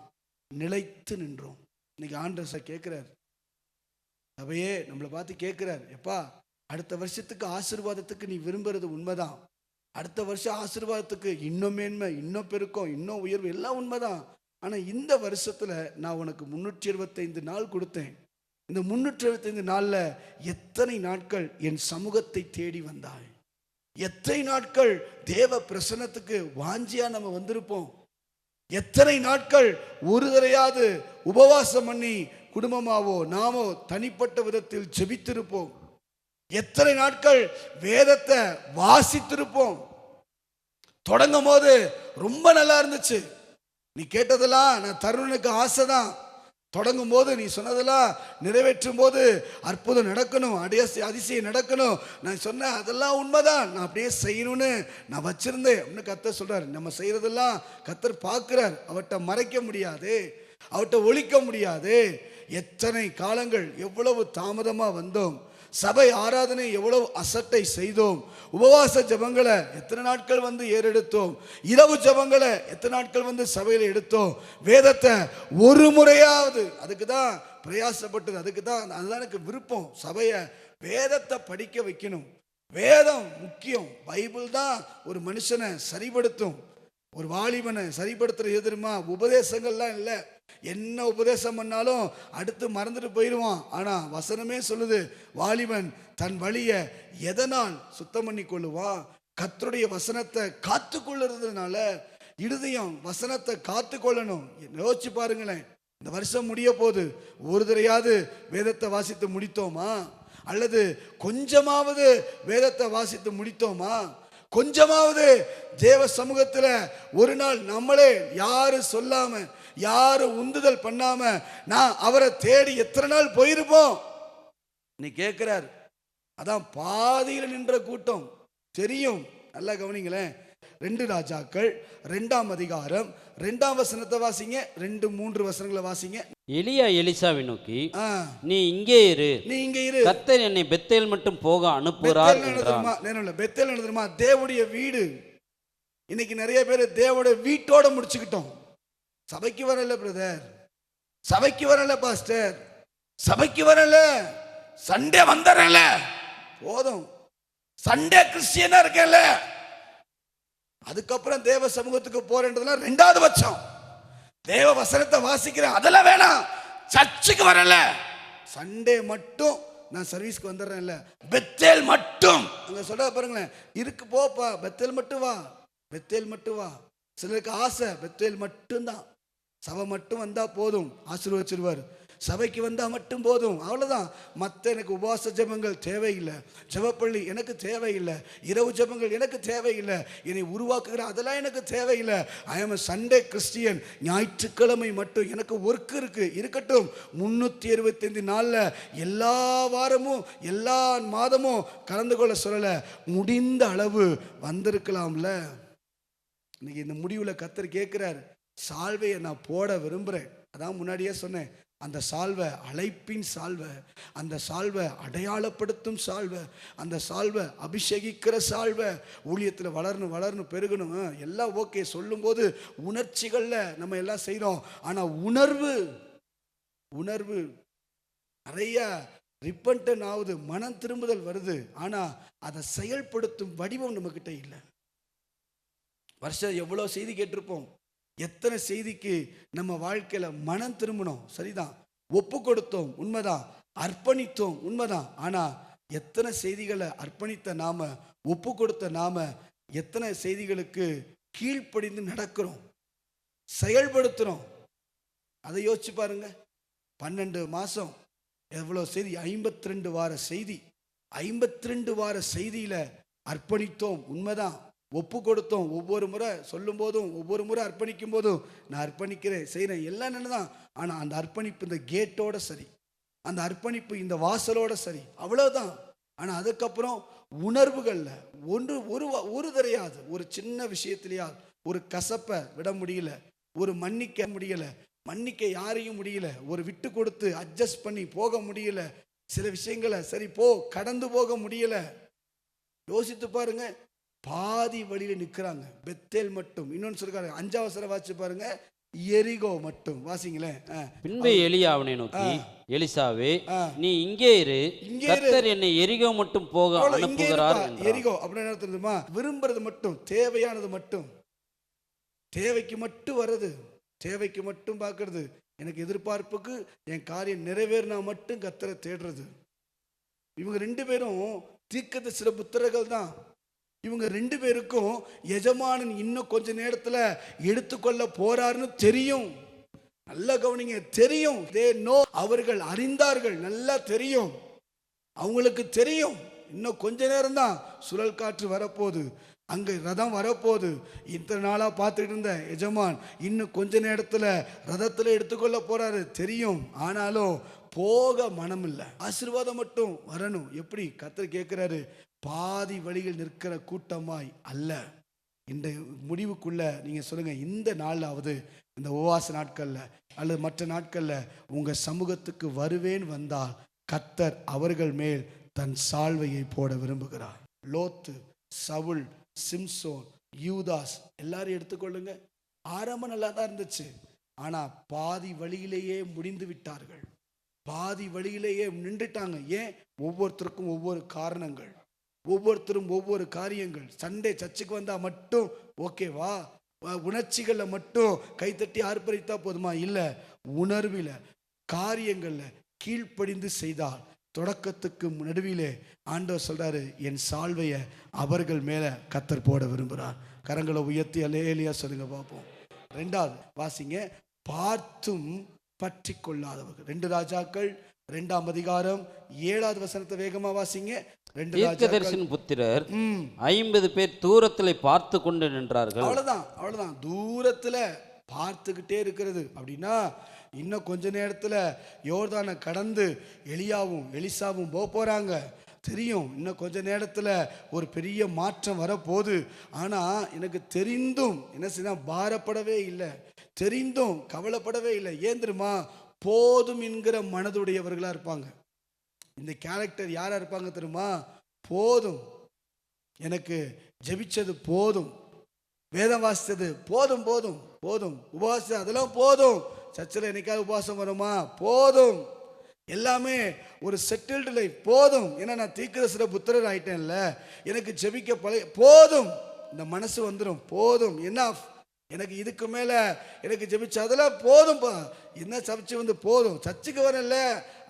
நிலைத்து நின்றோம். இன்னைக்கு ஆண்டவர் கேட்குறார், சபையே நம்மளை பார்த்து கேட்குறார், எப்பா அடுத்த வருஷத்துக்கு ஆசீர்வாதத்துக்கு நீ விரும்புறது உண்மைதான், அடுத்த வருஷம் ஆசீர்வாதத்துக்கு இன்னும் மேன்மை, இன்னும் பெருக்கம், இன்னும் உயர்வு எல்லாம் உண்மைதான். ஆனால் இந்த வருஷத்தில் நான் உனக்கு 365 நாள் கொடுத்தேன். இந்த 365 நாளில் எத்தனை நாட்கள் என் சமூகத்தை தேடி வந்தாய்? எத்தனை நாட்கள் தேவ பிரசன்னத்துக்கு வாஞ்சியா நம்ம வந்திருப்போம்? எத்தனை நாட்கள் ஒரு தரையாவது உபவாசம் பண்ணி குடும்பமாவோ நாமோ தனிப்பட்ட விதத்தில் ஜெபித்திருப்போம்? எத்தனை நாட்கள் வேதத்தை வாசித்திருப்போம்? தொடங்கும் போது ரொம்ப நல்லா இருந்துச்சு. நீ கேட்டதெல்லாம் நான் தருணனுக்கு ஆசைதான். தொடங்கும் போது நீ சொன்னதெல்லாம் நிறைவேற்றும் போது அற்புதம் நடக்கணும், அதிசயம் நடக்கணும். நான் சொன்னேன் அதெல்லாம் உண்மைதான், நான் அப்படியே செய்யணும்னு நான் வச்சிருந்தேன் அப்படின்னு கர்த்தர் சொல்றாரு. நம்ம செய்யறதெல்லாம் கர்த்தர் பார்க்கிறார். அவர்கிட்ட மறைக்க முடியாது, அவர்கிட்ட ஒழிக்க முடியாது. எத்தனை காலங்கள் எவ்வளவு தாமதமா வந்தோம், சபை ஆராதனை எவ்வளவு அசட்டை செய்தோம், உபவாச ஜபங்களை எத்தனை நாட்கள் வந்து ஏறெடுத்தோம், இரவு ஜபங்களை எத்தனை நாட்கள் வந்து சபையில் எடுத்தோம், வேதத்தை ஒரு முறையாவது, அதுக்கு தான் பிரயாசப்பட்டது, அதுக்கு தான், அதுதான் எனக்கு விருப்பம். சபையை வேதத்தை படிக்க வைக்கணும். வேதம் முக்கியம். பைபிள் தான் ஒரு மனுஷனை சரிபடுத்தும். ஒரு வாலிபனை சரிபடுத்துறது எது தெரியுமா? உபதேசங்கள்லாம் இல்லை. என்ன உபதேசம் பண்ணாலும் அடுத்து மறந்துட்டு போயிடுவான். ஆனா வசனமே சொல்லுது, வாலிபன் தன் வழியை எதனால் சுத்தம் பண்ணி கொள்ளுவான்? கர்த்தருடைய வசனத்தை காத்து கொள்ளுறதுனால. இருதயம் வசனத்தை காத்து கொள்ளணும். யோசிச்சு பாருங்களேன், இந்த வருஷம் முடிய போது ஒரு தரையாவது வேதத்தை வாசித்து முடித்தோமா? அல்லது கொஞ்சமாவது வேதத்தை வாசித்து முடித்தோமா? கொஞ்சமாவது தேவ சமூகத்துல ஒரு நாள் நம்மளே யாரு சொல்லாம, யாரு உந்துதல் பண்ணாம நான் அவரை தேடி எத்தனை நாள் போயிருப்போம்? நீ கேட்கிறார். அதான் பாதியில் நின்ற கூட்டம் தெரியும். நல்லா கவனிங்களேன். 2 ராஜாக்கள் 2ஆம் அதிகாரம் 2ஆம் வசனத்தை வாசிங்க, 2-3 வசனங்களை வாசிங்க. எலியா எலிசாவை நோக்கி, நீ இங்கே இரு, நீ இங்கே இரு, கர்த்தர் என்னை பெத்தேல் மட்டும் போக அனுப்புகிறார் என்றான். பெத்தேல் என்ன? தேவனுடைய வீடு. இன்னைக்கு நிறைய பேர் தேவனுடைய வீட்டோட முடிச்சுக்கிட்டோம். சபைக்கு வரல பிரதர், சபைக்கு வரல பாஸ்டர், சபைக்கு வரல, சண்டே வந்துறல போதும், சண்டே கிறிஸ்டியனா இருக்கல, அதுக்கப்புறம் தேவ சமூகத்துக்கு போறேன்றதுலாம் 2வது பட்சம். தேவ வசனத்தை வாசிக்கிறேன் அதெல்லாம் வேணாம், சர்ச்சுக்கு வரல, சண்டே மட்டும் நான் சர்வீஸ்க்கு வந்துடுறேன்ல, பெத்தேல் மட்டும் அங்க சொல்ற பாருங்களேன், இருக்கு போப்பா, பெத்தேல் மட்டும் வா, பெத்தேல் மட்டும் வா, சிலருக்கு ஆசை பெத்தேல் மட்டும்தான், சபை மட்டும் வந்தா போதும், ஆசீர்வதிச்சிருவார். சபைக்கு வந்தா மட்டும் போதும், அவ்வளவுதான். மற்ற எனக்கு உபவாச ஜெபங்கள் தேவையில்லை, ஜெபப்பள்ளி எனக்கு தேவையில்லை, இரவு ஜெபங்கள் எனக்கு தேவையில்லை, என்னை உருவாக்குகிற அதெல்லாம் எனக்கு தேவையில்லை. ஐ ஆம் சண்டே கிறிஸ்டியன். ஞாயிற்றுக்கிழமை மட்டும் எனக்கு ஒர்க் இருக்கு, இருக்கட்டும். 365 நாளில் எல்லா வாரமும் எல்லா மாதமும் கலந்து கொள்ள சொல்லலை. முடிந்த அளவு வந்திருக்கலாம்ல. இன்னைக்கு இந்த முடிவில் கர்த்தர் கேட்கிறார், சால்வையை நான் போட விரும்புகிறேன். அதான் முன்னாடியே சொன்னேன், அந்த சால்வை அழைப்பின் சால்வை, அந்த சால்வை அடையாளப்படுத்தும் சால்வை, அந்த சால்வை அபிஷேகிக்கிற சால்வை. ஊழியத்தில் வளரணும் வளரணும் பெருகணும் எல்லாம் ஓகே சொல்லும்போது உணர்ச்சிகளில் நம்ம எல்லாம் செய்கிறோம். ஆனால் உணர்வு நிறைய ரிப்பன்டன் ஆகுது, மனம் திரும்புதல் வருது. ஆனால் அதை செயல்படுத்தும் வடிவம் நம்மக்கிட்ட இல்லை. வருஷம் எவ்வளோ செய்தி கேட்டிருப்போம், எத்தனை செய்திக்கு நம்ம வாழ்க்கையில மனம் திரும்பணும், சரிதான், ஒப்பு கொடுத்தோம் உண்மைதான், அர்ப்பணித்தோம் உண்மைதான். ஆனா எத்தனை செய்திகளை அர்ப்பணித்த நாம, ஒப்பு கொடுத்த நாம, எத்தனை செய்திகளுக்கு கீழ்ப்படிந்து நடக்கிறோம், செயல்படுத்துறோம், அதை யோசிச்சு பாருங்க. 12 மாசம் எவ்வளோ செய்தி, 52 வார செய்தி, 52 வார செய்தியில அர்ப்பணித்தோம் உண்மைதான், ஒப்பு கொடுத்தோம். ஒவ்வொரு முறை சொல்லும் போதும் ஒவ்வொரு முறை அர்ப்பணிக்கும் போதும் நான் அர்ப்பணிக்கிறேன் செய்கிறேன் எல்லாம் என்னதான். ஆனால் அந்த அர்ப்பணிப்பு இந்த கேட்டோட சரி, அந்த அர்ப்பணிப்பு இந்த வாசலோட சரி, அவ்வளோதான். ஆனால் அதுக்கப்புறம் உணர்வுகளில் ஒரு தரையாது, ஒரு சின்ன விஷயத்திலேயாவது ஒரு கசப்பை விட முடியல, ஒரு மன்னிக்க முடியல, மன்னிக்க யாரையும் முடியல, ஒரு விட்டு கொடுத்து அட்ஜஸ்ட் பண்ணி போக முடியல, சில விஷயங்களை சரி போ கடந்து போக முடியல. யோசித்து பாருங்க, பாதி வழியில நிற்கிறாங்க. பெத்தேல் மட்டும். இன்னொன்று சொல்றாரு, 5ஆம் வசனம் வாசிச்சு பாருங்க, எரிகோ மட்டும் வாசிங்களேன். பின்பு எலியா அவனை நோக்கி, எலிசாவே நீ இங்கே இரு, கர்த்தர் என்னை எரிகோ மட்டும் போக அனுப்புகிறார் என்றார். எரிகோ அப்படின்னு என்ன தெரியுமா? விரும்புறது மட்டும், தேவையானது மட்டும், தேவைக்கு மட்டும் வர்றது, தேவைக்கு மட்டும் பார்க்கறது, எனக்கு எதிர்பார்ப்புக்கு என் காரியம் நிறைவேறினா மட்டும் கர்த்தரை தேடுறது. இவங்க 2 பேரும் தீர்க்கதரிசி புத்திரர்கள் தான். இவங்க 2 பேருக்கும் எஜமானன் இன்னும் கொஞ்ச நேரத்தில் எடுத்துக்கொள்ள போறாருன்னு தெரியும். நல்லா கவனிங்க, தெரியும். அவர்கள் அறிந்தார்கள், நல்லா தெரியும், அவங்களுக்கு தெரியும். இன்னும் கொஞ்ச நேரம் தான் சுழல் காற்று வரப்போகுது, அங்கே ரதம் வரப்போகுது. இத்தனை நாளாக பார்த்துட்டு இருந்த எஜமான் இன்னும் கொஞ்ச நேரத்தில் ரதத்தில் எடுத்துக்கொள்ள போறாரு தெரியும். ஆனாலும் போக மனம் இல்லை, ஆசீர்வாதம் மட்டும் வரணும். எப்படி கர்த்தர் கேட்கிறாரு, பாதி வழியில் நிற்கிற கூட்டமாய் அல்ல. இந்த முடிவுக்குள்ள நீங்க சொல்லுங்க, இந்த நாளாவது, இந்த உபவாச நாட்கள்ல அல்லது மற்ற நாட்கள்ல உங்க சமூகத்துக்கு வருவேன் வந்தால் கர்த்தர் அவர்கள் மேல் தன் சால்வையை போட விரும்புகிறார். லோத்து, சவுல், சிம்சோன், யூதாஸ் எல்லாரும் எடுத்துக்கொள்ளுங்க. ஆரம்பம் நல்லா தான் இருந்துச்சு, ஆனா பாதி வழியிலேயே முடிந்து விட்டார்கள், பாதி வழியிலேயே நின்றுட்டாங்க. ஏன்? ஒவ்வொருத்தருக்கும் ஒவ்வொரு காரணங்கள், ஒவ்வொருத்தரும் ஒவ்வொரு காரியங்கள். சண்டே சர்ச்சுக்கு வந்தா மட்டும் ஓகேவா, உணர்ச்சிகளை மட்டும் கைத்தட்டி ஆர்ப்பரித்தா போதுமா? இல்லை, உணர்வில காரியங்கள்ல கீழ்ப்படிந்து செய்தால் தொடக்கத்துக்கு நடுவிலே ஆண்டவர் சொல்றாரு, என் சால்வையை அவர்கள் மேல கர்த்தர் போட விரும்புகிறார். கரங்களை உயர்த்தி அல்லேலூயா சொல்லுங்க பார்ப்போம். 2வது வாசிங்க, பார்த்தும் பற்றி கொள்ளாதவர்கள். 2 ராஜாக்கள் 2ஆம் அதிகாரம் 7வது வசனத்தை வேகமா வாசிங்க. தீர்க்கதரிசியின் புத்திரர் 50 பேர் தூரத்தில் பார்த்து கொண்டு நின்றார்கள். அவ்வளவுதான் தூரத்துல பார்த்துக்கிட்டே இருக்கிறது. அப்படின்னா இன்னும் கொஞ்ச நேரத்துல யோர்தானை கடந்து எலியாவும் எலிசாவும் போறாங்க தெரியும். இன்னும் கொஞ்ச நேரத்துல ஒரு பெரிய மாற்றம் வரப்போகுது. ஆனா எனக்கு தெரிந்தும் என்ன செய்ய பாரப்படவே இல்லை, தெரிந்தும் கவலைப்படவே இல்லை. ஏன் தெரியுமா? போதும் என்கிற மனதுடையவர்களா இருப்பாங்க. இந்த கேரக்டர் யாரா இருப்பாங்க தெரியுமா? போதும், எனக்கு ஜெபிச்சது போதும், வேதம் வாசித்தது போதும் போதும் போதும், உபவாசம் அதெல்லாம் போதும், சர்ச்சில் என்னைக்காவது உபவாசம் வருமா? போதும், எல்லாமே ஒரு செட்டில்டு லைஃப் போதும். ஏன்னா நான் தீர்க்கதரிசி புத்திரர் ஆயிட்டேன்ல, எனக்கு ஜெபிக்க போதும், இந்த மனசு வந்துடும். போதும், என்ன எனக்கு இதுக்கு மேல எனக்கு ஜெபிச்ச அதெல்லாம் போதும்பா, என்ன சர்ச்சு வந்து போதும், சர்ச்சுக்கு வரல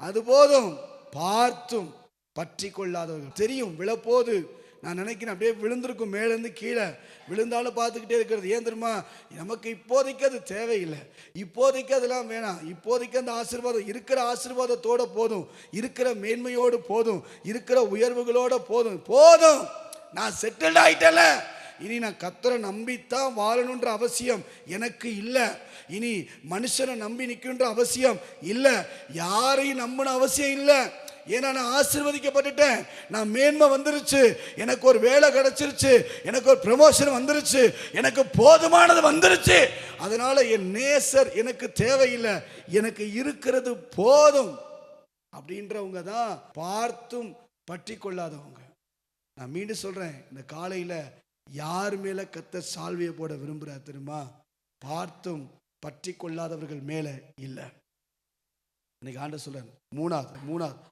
அது போதும். பார்த்தும் பற்றி கொள்ளாதவர்கள், தெரியும் விழப்போது, நான் நினைக்கிறேன் அப்படியே விழுந்திருக்கும், மேலேருந்து கீழே விழுந்தாலும் பார்த்துக்கிட்டே இருக்கிறது. ஏன் தெரியுமா? நமக்கு இப்போதைக்கு அது தேவையில்லை, இப்போதைக்கு அதெல்லாம் வேணாம். இப்போதைக்கு அந்த ஆசீர்வாதம், இருக்கிற ஆசீர்வாதத்தோடு போதும், இருக்கிற மேன்மையோடு போதும், இருக்கிற உயர்வுகளோடு போதும். நான் செட்டில்ட் ஆயிட்டல, இனி நான் கர்த்தரை நம்பித்தான் வாழணுன்ற அவசியம் எனக்கு இல்லை. இனி மனுஷனை நம்பி நிற்கின்ற அவசியம் இல்லை, யாரையும் நம்பின அவசியம் இல்லை. ஏன்னா நான் ஆசீர்வதிக்கப்பட்டுட்டேன், நான் மேன்மை வந்துருச்சு, எனக்கு ஒரு வேலை கிடைச்சிருச்சு, எனக்கு ஒரு ப்ரமோஷன் வந்துருச்சு, எனக்கு போதுமானது வந்துருச்சு. அதனால என் நேசர் எனக்கு தேவையில்லை, எனக்கு இருக்கிறது போதும் அப்படின்றவங்க தான் பார்த்தும் பற்றி கொள்ளாதவங்க. நான் மீண்டும் சொல்றேன், இந்த காலையில யார் மேல கர்த்தர் சால்வையை போட விரும்புகிறார் தெரியுமா? பார்த்தும் பற்றி கொள்ளாதவர்கள் மேல இல்லை. இன்னைக்கு ஆண்டவர் சொல்றார், மூணாவது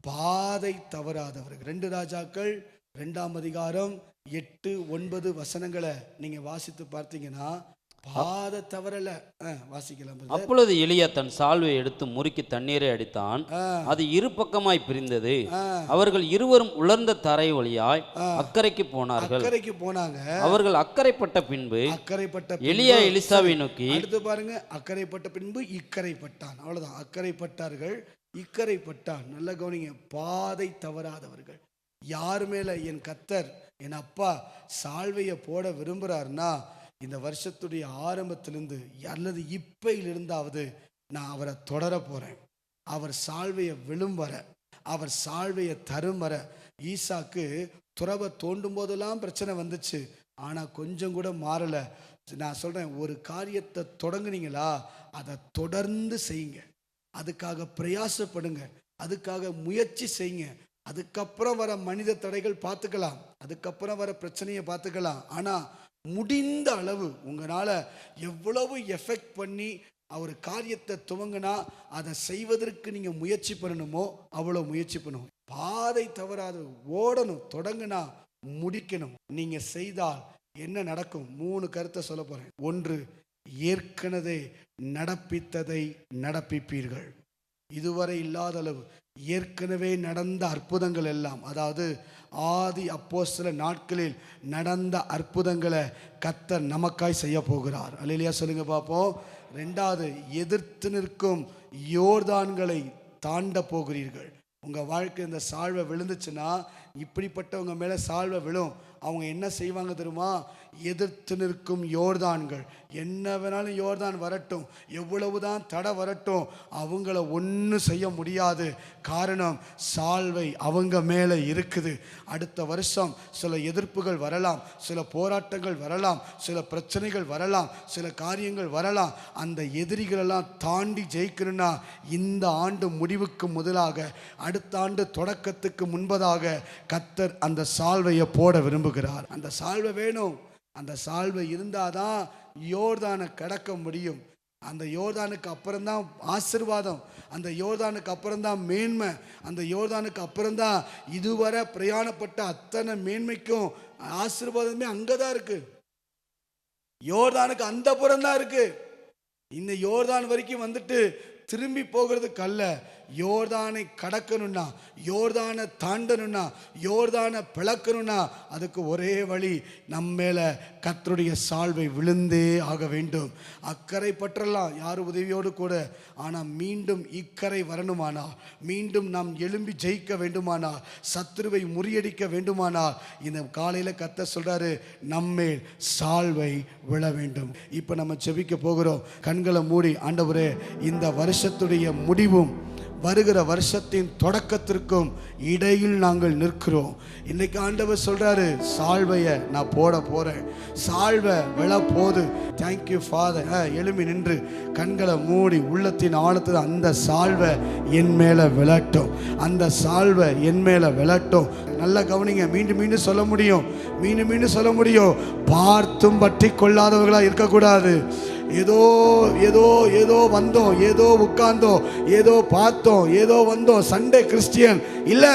பாதை தவறாதவர்கள். 2 ராஜாக்கள் 2ஆம் அதிகாரம் 8-9 வசனங்களை நீங்க வாசித்து பார்த்தீங்கன்னா பாதை தவறல. வாசிக்கலாம். அப்பொழுது எலியா தன் சால்வை எடுத்து முறுக்கி தண்ணீரை அடித்தான், அது இரு பக்கமாய் பிரிந்தது. அவர்கள் இருவரும் உலர்ந்த தரை வழியாய் அக்கறைக்கு போனாங்க. அவர்கள் அக்கறைப்பட்ட பின்பு எலியா எலிசாவை நோக்கி, அடுத்து பாருங்க, அக்கறைப்பட்ட பின்பு இக்கரைப்பட்டான். அவ்வளவுதான், அக்கறைப்பட்டார்கள், இக்கரைப்பட்டான். நல்ல கவனிங்க, பாதை தவறாதவர்கள். யார் மேல என் கர்த்தர், என் அப்பா சால்வையை போட விரும்புறாருன்னா, இந்த வருஷத்துடைய ஆரம்பத்திலிருந்து அல்லது இப்பையிலிருந்தாவது நான் அவரை தொடர போறேன். அவர் சால்வையை விழும் வர, அவர் சால்வையை தரும் வர. ஈசாக்கு துறவை தோண்டும் போதெல்லாம் பிரச்சனை வந்துச்சு, ஆனா கொஞ்சம் கூட மாறல. நான் சொல்றேன், ஒரு காரியத்தை தொடங்குனீங்களா அதை தொடர்ந்து செய்யுங்க, அதுக்காக பிரயாசப்படுங்க, அதுக்காக முயற்சி செய்யுங்க. அதுக்கப்புறம் வர மனித தடைகள் பார்த்துக்கலாம், அதுக்கப்புறம் வர பிரச்சனையை பார்த்துக்கலாம். ஆனா முடிந்த அளவு உங்களால் எவ்வளவு எஃபெக்ட் பண்ணி ஒரு காரியத்தை துவங்கினா அதை செய்வதற்கு நீங்கள் முயற்சி பண்ணணுமோ அவ்வளோ முயற்சி பண்ணணும். பாதை தவறாது ஓடணும், தொடங்கினா முடிக்கணும். நீங்கள் செய்தால் என்ன நடக்கும்? 3 கருத்தை சொல்ல போகிறேன். 1, ஏற்கனவே நடப்பித்ததை நடப்பிப்பீர்கள். இதுவரை இல்லாத அளவு ஏற்கனவே நடந்த அற்புதங்கள் எல்லாம், அதாவது ஆதி அப்போஸ்தல நாட்களில் நடந்த அற்புதங்களை கர்த்தர் நமக்காய் செய்ய போகிறார். அல்லேலூயா சொல்லுங்க பார்ப்போம். 2வது, எதிர்த்து நிற்கும் யோர்தான்களை தாண்ட போகிறீர்கள். உங்கள் வாழ்க்கை இந்த சால்வை விழுந்துச்சுன்னா, இப்படிப்பட்டவங்க மேலே சால்வை விழும். அவங்க என்ன செய்வாங்க தெரியுமா? எதிர்த்து நிற்கும் யோர்தான்கள், என்ன வேணாலும் யோர்தான் வரட்டும், எவ்வளவுதான் தடை வரட்டும், அவங்கள ஒன்றும் செய்ய முடியாது. காரணம், சால்வை அவங்க மேலே இருக்குது. அடுத்த வருஷம் சில எதிர்ப்புகள் வரலாம், சில போராட்டங்கள் வரலாம், சில பிரச்சனைகள் வரலாம், சில காரியங்கள் வரலாம். அந்த எதிரிகளெல்லாம் தாண்டி ஜெயிக்கணும்னா இந்த ஆண்டு முடிவுக்கு முதலாக, அடுத்த ஆண்டு தொடக்கத்துக்கு முன்பதாக கர்த்தர் அந்த சால்வையை போட விரும்புகிறார். அந்த சால்வை வேணும். அந்த சால்வை இருந்தாதான் யோர்தானை கடக்க முடியும். அந்த யோர்தானுக்கு அப்புறம்தான் ஆசீர்வாதம், அந்த யோர்தானுக்கு அப்புறம்தான் மேன்மை, அந்த யோர்தானுக்கு அப்புறம்தான் இதுவரை பிரயாணப்பட்ட அத்தனை மேன்மைக்கும் ஆசீர்வாதமே அங்கதான் இருக்கு. யோர்தானுக்கு அந்த புறம்தான் இருக்கு. இந்த யோர்தான் வரைக்கும் வந்துட்டு திரும்பி போகிறதுக்கு அல்ல, யோர்தானை கடக்கணும்னா, யோர்தானை தாண்டணும்னா, யோர்தானை பிளக்கணும்னா அதுக்கு ஒரே வழி, நம்ம மேல கர்த்தருடைய சால்வை விழுந்தே ஆக வேண்டும். அக்கறை பற்றலாம் யார் உதவியோடு கூட, ஆனால் மீண்டும் இக்கரை வரணுமானால், மீண்டும் நாம் எழும்பி ஜெயிக்க வேண்டுமானால், சத்துருவை முறியடிக்க வேண்டுமானால், இந்த காலையில் கர்த்தர் சொல்றாரு, நம்மேல் சால்வை விழ வேண்டும். இப்போ நம்ம ஜெபிக்க போகிறோம். கண்களை மூடி, ஆண்டவரே, இந்த வருஷத்துடைய முடிவும் வருகிற வருஷத்தின் தொடக்கத்திற்கும் இடையில் நாங்கள் நிற்கிறோம். இன்னைக்கு ஆண்டவர் சொல்றாரு, சால்வையை நான் போட போறேன், சால்வை விழ போது. Thank you father. எழும்பி நின்று கண்களை மூடி உள்ளத்தின் ஆழத்தில் அந்த சால்வை என் மேல விழட்டும், அந்த சால்வை என் மேல விழட்டும். நல்லா கவனிங்க, மீண்டும் மீண்டும் சொல்ல முடியும், மீண்டும் மீண்டும் சொல்ல முடியும். பார்த்தும் பற்றி கொள்ளாதவர்களா இருக்கக்கூடாது. ஏதோ ஏதோ ஏதோ வந்தோம், ஏதோ உட்கார்ந்தோம், ஏதோ பார்த்தோம், ஏதோ வந்தோம், சண்டே கிறிஸ்டியன் இல்லை.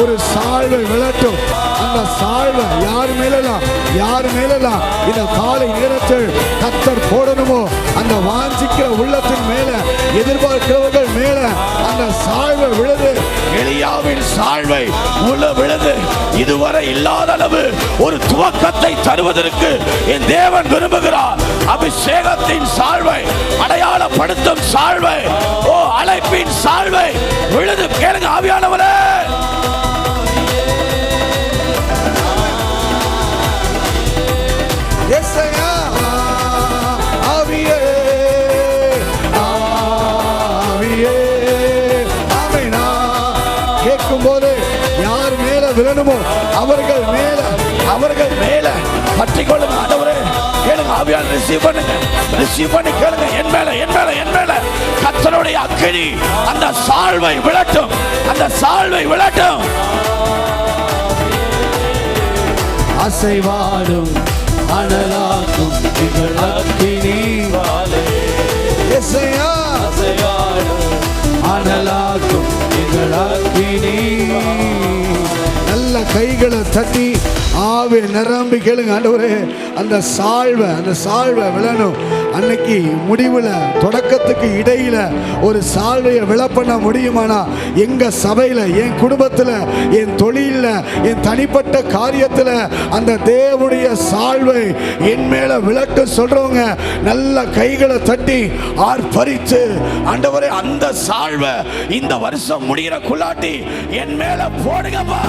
ஒரு சால்வை விழட்டும். அந்த சால்வை யார் மேலாம் இந்த காலை நேரத்தில் கர்த்தர் போடணுமோ அந்த வாஞ்சிக்கிற உள்ளத்தின் மேல, எதிர்பார்க்கிறவர்கள் மேல அந்த சால்வை விழுது. எலியாவின் சால்வை விழுது இதுவரை இல்லாத அளவு ஒரு துவக்கத்தை தருவதற்கு என் தேவன் விரும்புகிறார். அபிஷேகத்தின் சால்வை, அடையாளப்படுத்தும் சால்வை, அழைப்பின் சால்வை விழுது. கேளுங்க ஆவியானவரே. கேட்கும் போது யார் மேல விழணுமோ அவர்கள் மேல பற்றிக்கொள்ளுங்க. ஆண்டவரே கேளுங்க, ஆவியானவரே ரிசீவ் பண்ணி கேளுங்க. என் மேல கர்த்தருடைய அக்கினி அந்த சால்வை விழட்டும். அசைவாடும் அனலாக்கும் எங்கள் அக்கினி, அனலாக்கும் எங்கள் அக்கினி. நல்ல கைகளை தட்டி ஆவி நிரம்பி கேளுங்க. ஆண்டவரே அந்த சால்வை விழணும். அன்னைக்கு முடிவுல தொடக்கத்துக்கு இடையில ஒரு சால்வையை விழ பண்ண முடியுமானா எங்க சபையில, என் குடும்பத்துல, என் தொழில, என் தனிப்பட்ட காரியத்துல அந்த தேவனுடைய சால்வை என் மேல விளக்க சொல்றவங்க நல்ல கைகளை தட்டி ஆர்ப்பரித்து, ஆண்டவரே அந்த சால்வை இந்த வருஷம் முடிகிற குள்ளாட்டி என் மேல போடுங்கப்பா.